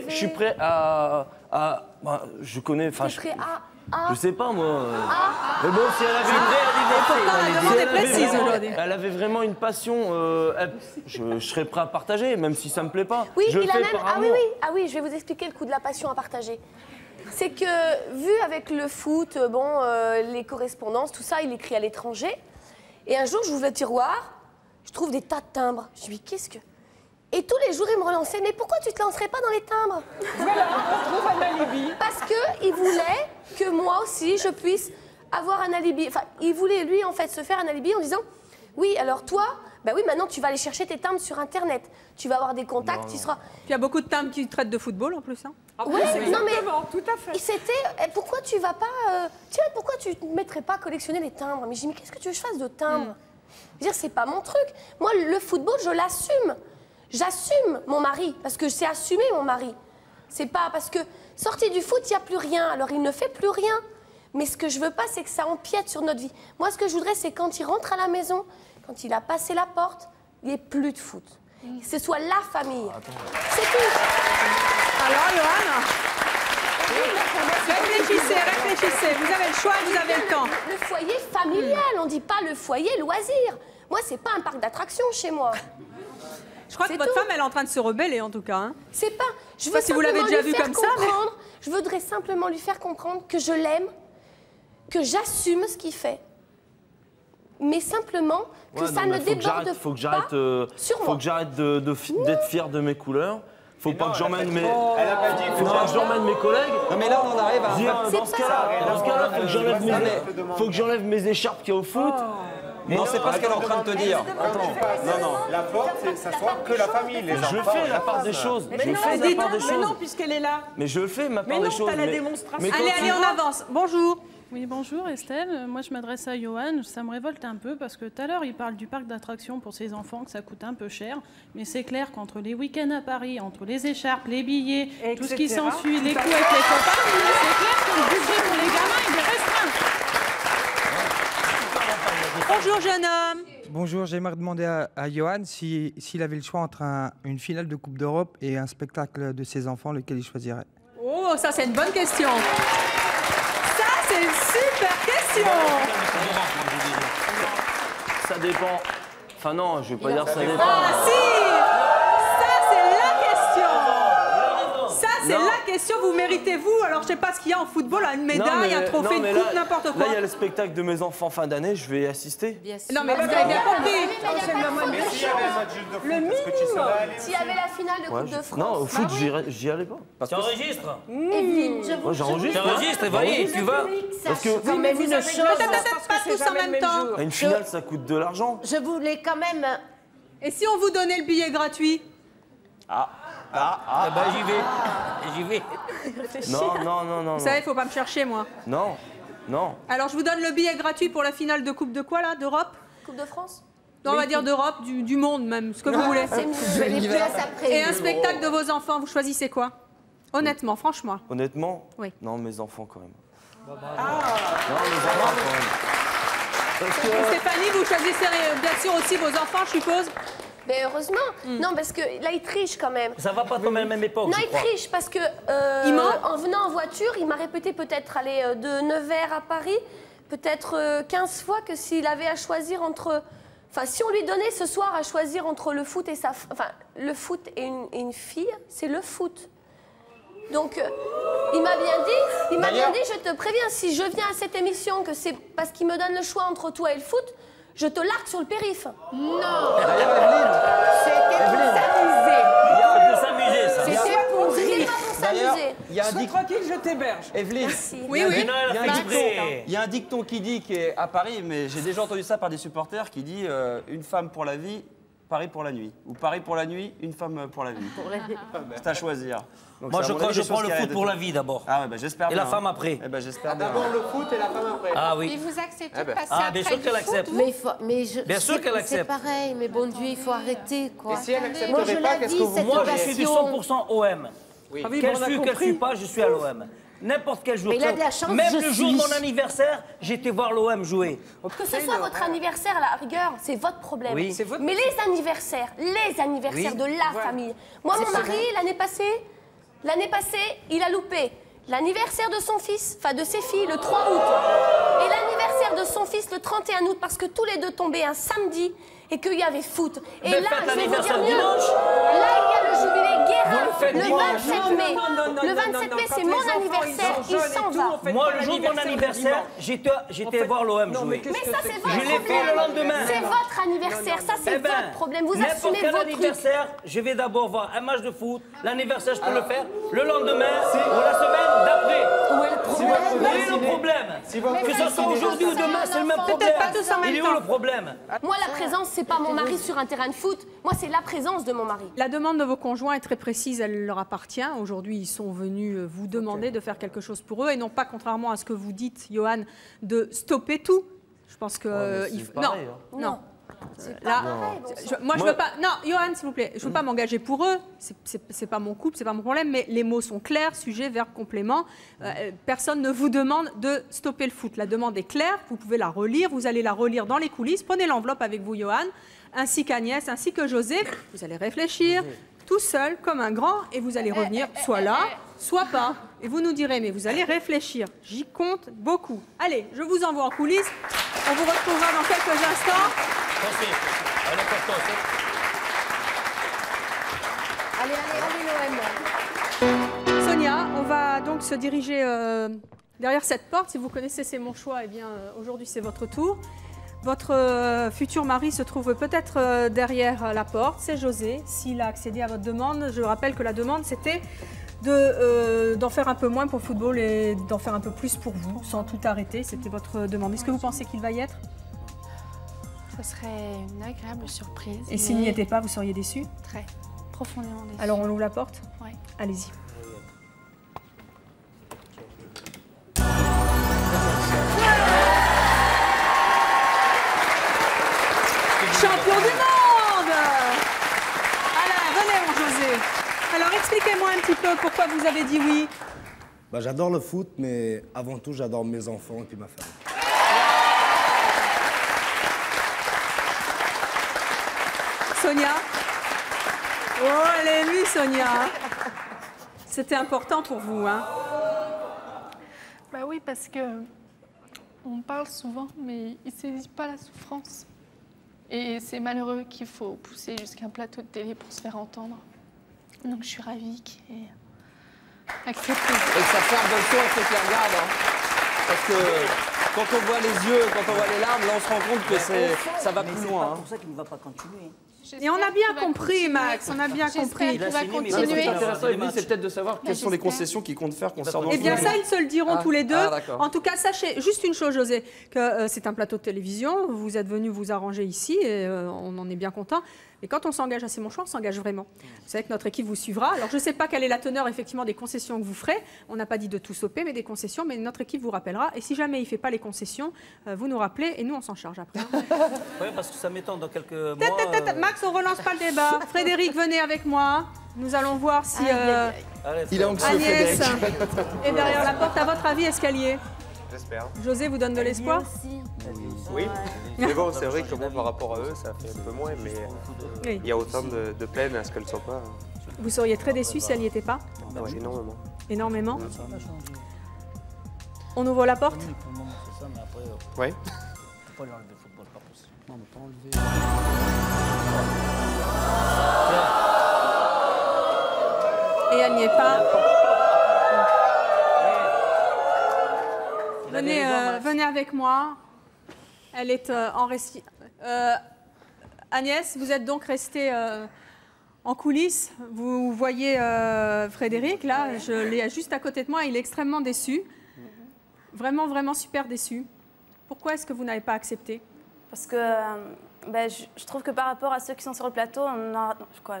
suis prêt à je connais, enfin, je sais pas moi. Mais bon, si elle avait elle avait vraiment une passion, je serais prêt à partager, même si ça me plaît pas. Oui, je il a fais même. par Ah amour. oui, je vais vous expliquer le coup de la passion à partager. C'est que, vu avec le foot, les correspondances, tout ça, il écrit à l'étranger. Et un jour, j'ouvre le tiroir, je trouve des tas de timbres. Je me dis, qu'est-ce que... Et tous les jours, il me relançait, mais pourquoi tu te lancerais pas dans les timbres? Voilà, on trouve un alibi. Parce qu'il voulait que moi aussi, je puisse avoir un alibi. Enfin, il voulait, lui, en fait, se faire un alibi en disant, oui, alors toi, bah oui, maintenant, tu vas aller chercher tes timbres sur Internet. Tu vas avoir des contacts, tu seras... Il y a beaucoup de timbres qui traitent de football, en plus. Hein. Oui, non mais tout à fait. C'était pourquoi tu vas pas tiens, pourquoi tu ne mettrais pas à collectionner les timbres? Mais j'ai dit mais qu'est-ce que tu veux que je fasse de timbres? Je veux dire, c'est pas mon truc. Moi, le football, je l'assume. J'assume mon mari parce que c'est assumer mon mari. C'est pas parce que sorti du foot, il y a plus rien. Alors il ne fait plus rien. Mais ce que je veux pas, c'est que ça empiète sur notre vie. Moi, ce que je voudrais, c'est quand il rentre à la maison, quand il a passé la porte, il n'y ait plus de foot. Que ce soit la famille. C'est tout. Alors, Johan, réfléchissez. Vous avez le choix, vous avez le temps. Le foyer familial, on ne dit pas le foyer loisir. Moi, c'est pas un parc d'attractions chez moi. Je crois que votre femme, elle est en train de se rebeller, en tout cas. Hein. C'est pas... Je sais pas si vous l'avez déjà vu comme ça. Je voudrais simplement lui faire comprendre que je l'aime, que j'assume ce qu'il fait. Mais simplement que ça ne déborde pas sur moi. Faut que j'arrête d'être fier de mes couleurs. Faut pas que j'emmène mes... Elle a pas dit. Faut pas que j'emmène mes collègues. Non mais là on en arrive à... Dans ce cas-là, faut que j'enlève mes écharpes qu'il y a au foot. Non, c'est pas ce qu'elle est en train de te dire. Attends, non. La porte, ça soit que la famille, les enfants. Je fais la part des choses. Mais non, puisqu'elle est là. Mais je fais ma part des choses. Mais non, t'as la démonstration. Allez, on avance. Bonjour. Oui, bonjour Estelle. Moi, je m'adresse à Johan. Ça me révolte un peu parce que tout à l'heure, il parle du parc d'attractions pour ses enfants, que ça coûte un peu cher. Mais c'est clair qu'entre les week-ends à Paris, entre les écharpes, les billets, tout ce qui s'ensuit, les coups avec les copains, c'est clair que le budget pour les gamins, il est restreint. Bonjour, jeune homme. Bonjour, j'aimerais demander à Johan s'il avait le choix entre une finale de Coupe d'Europe et un spectacle de ses enfants, lequel il choisirait. Oh, ça, c'est une bonne question. Ça, c'est une super question. Ça dépend. Enfin non, je vais pas dire ça dépend. Ah si, ça c'est la question. Ça c'est la question. Vous méritez vous. Alors je sais pas ce qu'il y a en football, une médaille, un trophée, une coupe, n'importe quoi. Là il y a le spectacle de mes enfants fin d'année, je vais y assister. Non mais vous avez bien compris. Le minimum. S'il y avait la finale de Coupe de France. Non, au foot j'y allais pas. Tu enregistres? Evelyne, j'enregistre. Tu enregistres, Evelyne, tu vas. Parce que Oui, mais une chose, pas tous en même temps. une finale ça coûte de l'argent. je voulais quand même... Et si on vous donnait le billet gratuit? Ben j'y vais. Non. Vous savez, faut pas me chercher moi. Non. Alors je vous donne le billet gratuit pour la finale de Coupe de quoi là? D'Europe? Coupe de France? Non, on va dire d'Europe, du monde même, ce que vous voulez. Et un spectacle de vos enfants, vous choisissez quoi? Honnêtement, franchement. Honnêtement? Oui. Non, mes enfants quand même. Non, mes enfants quand même. Stéphanie, vous choisissez bien sûr aussi vos enfants, je suppose? Mais heureusement. Non, parce que là, il triche quand même. Ça va pas tomber à la même époque, Non, je il crois. triche parce que en venant en voiture, il m'a répété peut-être aller de Nevers à Paris, peut-être 15 fois que s'il avait à choisir entre... Enfin, si on lui donnait ce soir à choisir entre le foot et le foot et une fille, c'est le foot. Donc, il m'a bien dit, je te préviens, si je viens à cette émission, que c'est parce qu'il me donne le choix entre toi et le foot, je te largue sur le périph'. Non. C'était pour s'amuser, ça. C'était pour rire. Sois tranquille, je t'héberge. Evelyne, Oui. il y a un dicton qui dit, qui est à Paris, mais j'ai déjà entendu ça par des supporters, qui dit une femme pour la vie, Paris pour la nuit. Ou Paris pour la nuit, une femme pour la vie. C'est à choisir. Donc, Moi, je crois que je prends le foot pour la vie d'abord. Ah ouais, bah, j'espère bien. Et la femme après. Eh ben, j'espère bien. D'abord le foot et la femme après. Ah oui. Et vous acceptez de passer Ah, bien après sûr du qu'elle foot, accepte. vous Bien sûr qu'elle accepte. C'est pareil, mais bon Dieu, il faut arrêter, quoi. Et si elle Moi, accepterait je pas, l'ai qu'est-ce dit, que vous... cette Moi, je suis du passion. 100% OM. Qu'elle suit ou qu'elle suit pas, je suis à l'OM. N'importe quel jour. Mais il a de la chance, Même je le jour de suis. mon anniversaire, j'étais voir l'OM jouer. Que ce soit votre anniversaire, à la rigueur, c'est votre problème. Oui. Mais les anniversaires Oui. de la famille. Moi, mon mari, l'année passée, il a loupé l'anniversaire de son fils, enfin de ses filles, le 3 août. Et l'anniversaire de son fils, le 31 août, parce que tous les deux tombaient un samedi et qu'il y avait foot. Et Mais là, faites je vais vous dire l'anniversaire mieux. dimanche. Là, il y a le jubilé Vous Guérin, le faites le dimanche. 27 mai. Le 27 mai, c'est mon anniversaire, il s'en va. Moi, le jour de mon anniversaire, j'étais voir l'OM jouer. Mais ça, c'est votre Je l'ai fait le lendemain. C'est votre anniversaire, ça, c'est Eh ben, votre problème. Vous n'importe assumez quel votre truc. anniversaire, je vais d'abord voir un match de foot. L'anniversaire, je peux le faire le lendemain ou la semaine d'après. Où est le problème? Où est le problème? Que ce soit aujourd'hui ou demain, c'est le même problème. Peut-être pas tous en même Il est où temps. le problème? Moi, la présence, c'est pas mon mari sur un terrain de foot. Moi, c'est la présence de mon mari. La demande de vos conjoints est très précise, elle leur appartient. Aujourd'hui, ils sont venus vous demander de faire quelque chose pour eux et non pas, contrairement à ce que vous dites, Johan, de stopper tout. Je pense que... Ouais, mais c'est pareil, hein. Non. Là, moi, je veux pas. Non, Johan, s'il vous plaît, je veux pas m'engager pour eux. C'est pas mon couple, c'est pas mon problème. Mais les mots sont clairs, sujet, verbe, complément. Personne ne vous demande de stopper le foot. La demande est claire. Vous pouvez la relire. Vous allez la relire dans les coulisses. Prenez l'enveloppe avec vous, Johan, ainsi qu'Agnès, ainsi que José. Vous allez réfléchir tout seul, comme un grand, et vous allez revenir soit là, soit pas. Et vous nous direz, mais vous allez réfléchir. J'y compte beaucoup. Allez, je vous envoie en coulisses. On vous retrouvera dans quelques instants. Allez, Sonia, on va donc se diriger derrière cette porte. Si vous connaissez C'est mon choix, eh bien aujourd'hui c'est votre tour. Votre futur mari se trouve peut-être derrière la porte, c'est José. S'il a accédé à votre demande, je rappelle que la demande c'était d'en faire un peu moins pour le football et d'en faire un peu plus pour vous, sans tout arrêter. C'était votre demande. Est-ce que vous pensez qu'il va y être? Ça serait une agréable surprise. Et s'il n'y était pas, vous seriez déçu? Très, profondément déçu. Alors on ouvre la porte? Oui. Allez-y. Champion du monde! Alain, venez mon José. Alors expliquez-moi un petit peu pourquoi vous avez dit oui. Bah, j'adore le foot, mais avant tout, j'adore mes enfants et puis ma famille. Sonia? Oh, elle est émue, Sonia. C'était important pour vous, hein? Bah oui, parce que on parle souvent, mais il ne saisit pas la souffrance. Et c'est malheureux qu'il faut pousser jusqu'à un plateau de télé pour se faire entendre. Donc je suis ravie qu'il ait accepté. Et que ça serve de leçon à ceux qui la regardent. Hein. Parce que quand on voit les yeux, quand on voit les larmes, là on se rend compte que ça va plus loin. C'est pour ça qu'il ne va pas continuer. Et on a bien compris, Max, on a bien compris. Il va continuer. Ce qui est intéressant, Evelyne, c'est peut-être de savoir quelles sont les concessions qu'ils comptent faire concernant le Eh bien, football. ça, ils se le diront tous les deux. D'accord. En tout cas, sachez juste une chose, José, que c'est un plateau de télévision. Vous êtes venu vous arranger ici et on en est bien content. Et quand on s'engage à C'est mon choix, on s'engage vraiment. Vous savez que notre équipe vous suivra. Alors, je ne sais pas quelle est la teneur, effectivement, des concessions que vous ferez. On n'a pas dit de tout stopper, mais des concessions. Mais notre équipe vous rappellera. Et si jamais il ne fait pas les concessions, vous nous rappelez et nous, on s'en charge après. Oui, parce que ça m'étonne dans quelques mois. Max, on relance pas le débat. Frédéric, venez avec moi. Nous allons voir si Il est anxieux, Agnès Frédéric. est derrière la porte. À votre avis, est-ce qu'elle y est? J'espère. José vous donne de l'espoir? Oui, mais bon, c'est vrai que moi, par rapport à eux, ça fait un peu moins, mais Oui. il y a autant de peine à ce qu'elles ne soient pas. Vous seriez très déçu si elle n'y était pas? Ouais, énormément. Énormément. On ouvre la porte? Oui. Faut pas lui enlever le football, pas possible. Non, mais pas enlever. Et elle n'y est pas. Venez avec moi. Elle est en récit. Agnès, vous êtes donc restée en coulisses. Vous voyez Frédéric, là, je l'ai juste à côté de moi. Il est extrêmement déçu. Vraiment, vraiment super déçu. Pourquoi est-ce que vous n'avez pas accepté? Parce que je trouve que par rapport à ceux qui sont sur le plateau, on a... Quoi,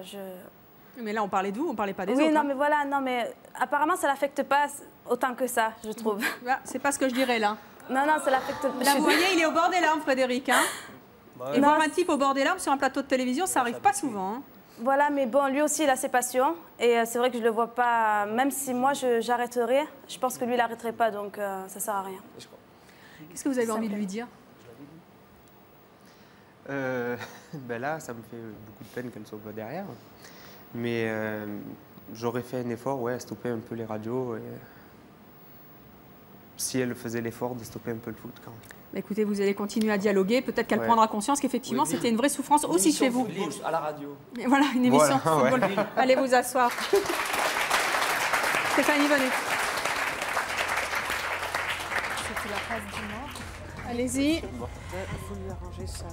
Mais là, on parlait de vous, on ne parlait pas des oui, autres. non, hein. mais voilà, non, mais apparemment, ça l'affecte pas autant que ça, je trouve. C'est pas ce que je dirais là. Non, non, ça l'affecte pas. Là, vous voyez, il est au bord des larmes, Frédéric. Hein. Et voir un type au bord des larmes sur un plateau de télévision, ça n'arrive pas souvent. Hein. Voilà, mais bon, lui aussi, il a ses passions. Et c'est vrai que je le vois pas, même si moi, j'arrêterais, je pense que lui, il n'arrêterait pas, donc ça sert à rien. Qu'est-ce que vous avez envie de lui dire? Ben là, ça me fait beaucoup de peine qu'elle ne soit pas derrière. Mais j'aurais fait un effort, ouais, à stopper un peu les radios. Et si elle faisait l'effort de stopper un peu le foot quand même. Écoutez, vous allez continuer à dialoguer. Peut-être qu'elle Ouais. prendra conscience qu'effectivement, Oui, c'était une vraie souffrance aussi chez vous. À la radio. Et voilà, une émission Voilà, de football. ouais. Allez vous asseoir. Stéphanie, venez. C'était la place du Nord. Allez-y. Il faut lui arranger ça.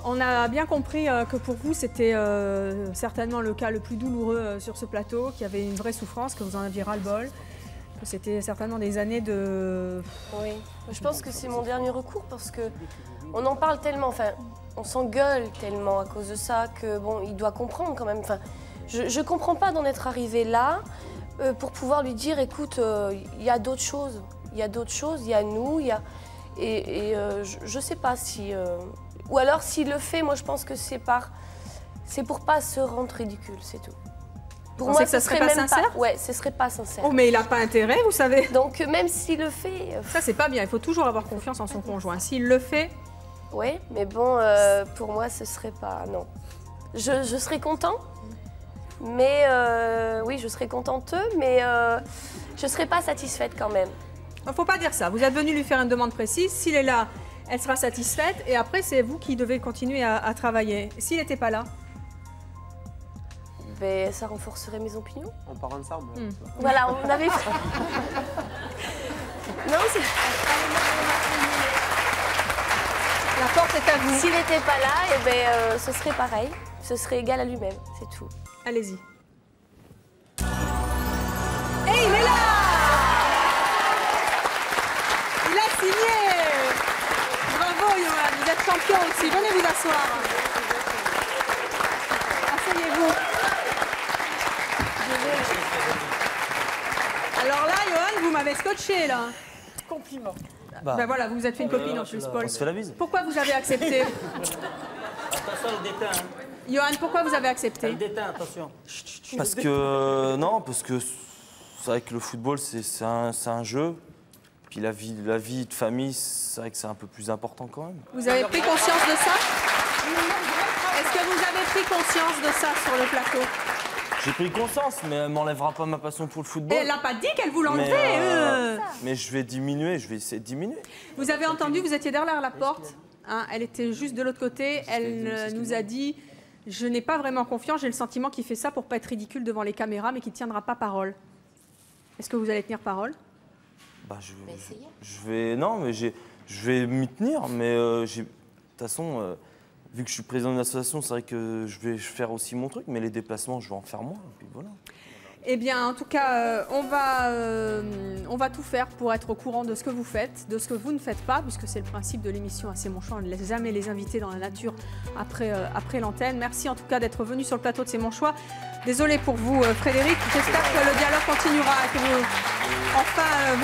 On a bien compris que pour vous, c'était certainement le cas le plus douloureux sur ce plateau, qu'il y avait une vraie souffrance, que vous en aviez ras-le-bol, que c'était certainement des années de... Oui, je pense que c'est mon dernier recours parce que on en parle tellement, enfin, on s'engueule tellement à cause de ça que bon, il doit comprendre quand même. Enfin, je comprends pas d'en être arrivé là pour pouvoir lui dire, écoute, il y a d'autres choses, il y a d'autres choses, il y a nous, il y a... Et je sais pas si... Ou alors, s'il le fait, moi, je pense que c'est pour pas se rendre ridicule, c'est tout. Pour moi, que ça serait pas sincère? Ouais, ce serait pas sincère. Oh, mais il n'a pas intérêt, vous savez. Donc, même s'il le fait... Ça, c'est pas bien. Il faut toujours avoir confiance en son conjoint. S'il le fait... Oui, mais bon, pour moi, ce serait pas... Non. Je serais content, mais... oui, je serais contente, mais je serais pas satisfaite quand même. Il ne faut pas dire ça. Vous êtes venu lui faire une demande précise. S'il est là, elle sera satisfaite. Et après, c'est vous qui devez continuer à travailler. S'il n'était pas là? Ben, ça renforcerait mes opinions. On part ensemble. Voilà, on avait... non, c'est... La porte est à vous. S'il n'était pas là, eh ben, ce serait pareil. Ce serait égal à lui-même, c'est tout. Allez-y. Et il est là! Il a signé! Bravo, Johan, vous êtes champion aussi. Venez vous asseoir. Asseyez-vous. Alors là, Johan, vous m'avez scotché, là. Compliment. Ben voilà, vous vous êtes fait une copine en plus, Paul. On se fait la bise. Pourquoi vous avez accepté? Attention, le déteint. Hein. Johan, pourquoi vous avez accepté? Le déteint, attention. Parce que non, parce que c'est vrai que le football c'est un jeu. Puis la vie de famille, c'est vrai que c'est un peu plus important quand même. Vous avez pris conscience de ça? Est-ce que vous avez pris conscience de ça sur le plateau? J'ai pris conscience, mais elle m'enlèvera pas ma passion pour le football. Elle n'a pas dit qu'elle vous l'enlevait. Mais je vais diminuer, je vais essayer de diminuer. Vous avez entendu, vous étiez derrière la porte. Hein, elle était juste de l'autre côté. Elle nous a dit, je n'ai pas vraiment confiance, j'ai le sentiment qu'il fait ça pour pas être ridicule devant les caméras, mais qu'il ne tiendra pas parole. Est-ce que vous allez tenir parole? Bah, je vais... Non, mais je vais m'y tenir, mais de toute façon... vu que je suis président d'une association, c'est vrai que je vais faire aussi mon truc, mais les déplacements, je vais en faire moins, et puis voilà. Eh bien, en tout cas, on va tout faire pour être au courant de ce que vous faites, de ce que vous ne faites pas, puisque c'est le principe de l'émission à C'est mon choix. On ne laisse jamais les invités dans la nature après l'antenne. Merci en tout cas d'être venu sur le plateau de C'est mon choix. Désolée pour vous, Frédéric. J'espère que le dialogue continuera et que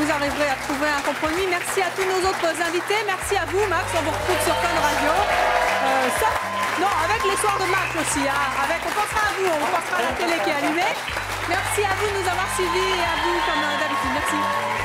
vous arriverez à trouver un compromis. Merci à tous nos autres invités. Merci à vous, Max. On vous retrouve sur Fun Radio. Non, avec les soirs de match aussi. Hein. On pensera à vous, on pensera à la télé qui est allumée. Merci à vous de nous avoir suivis et à vous comme d'habitude. Merci.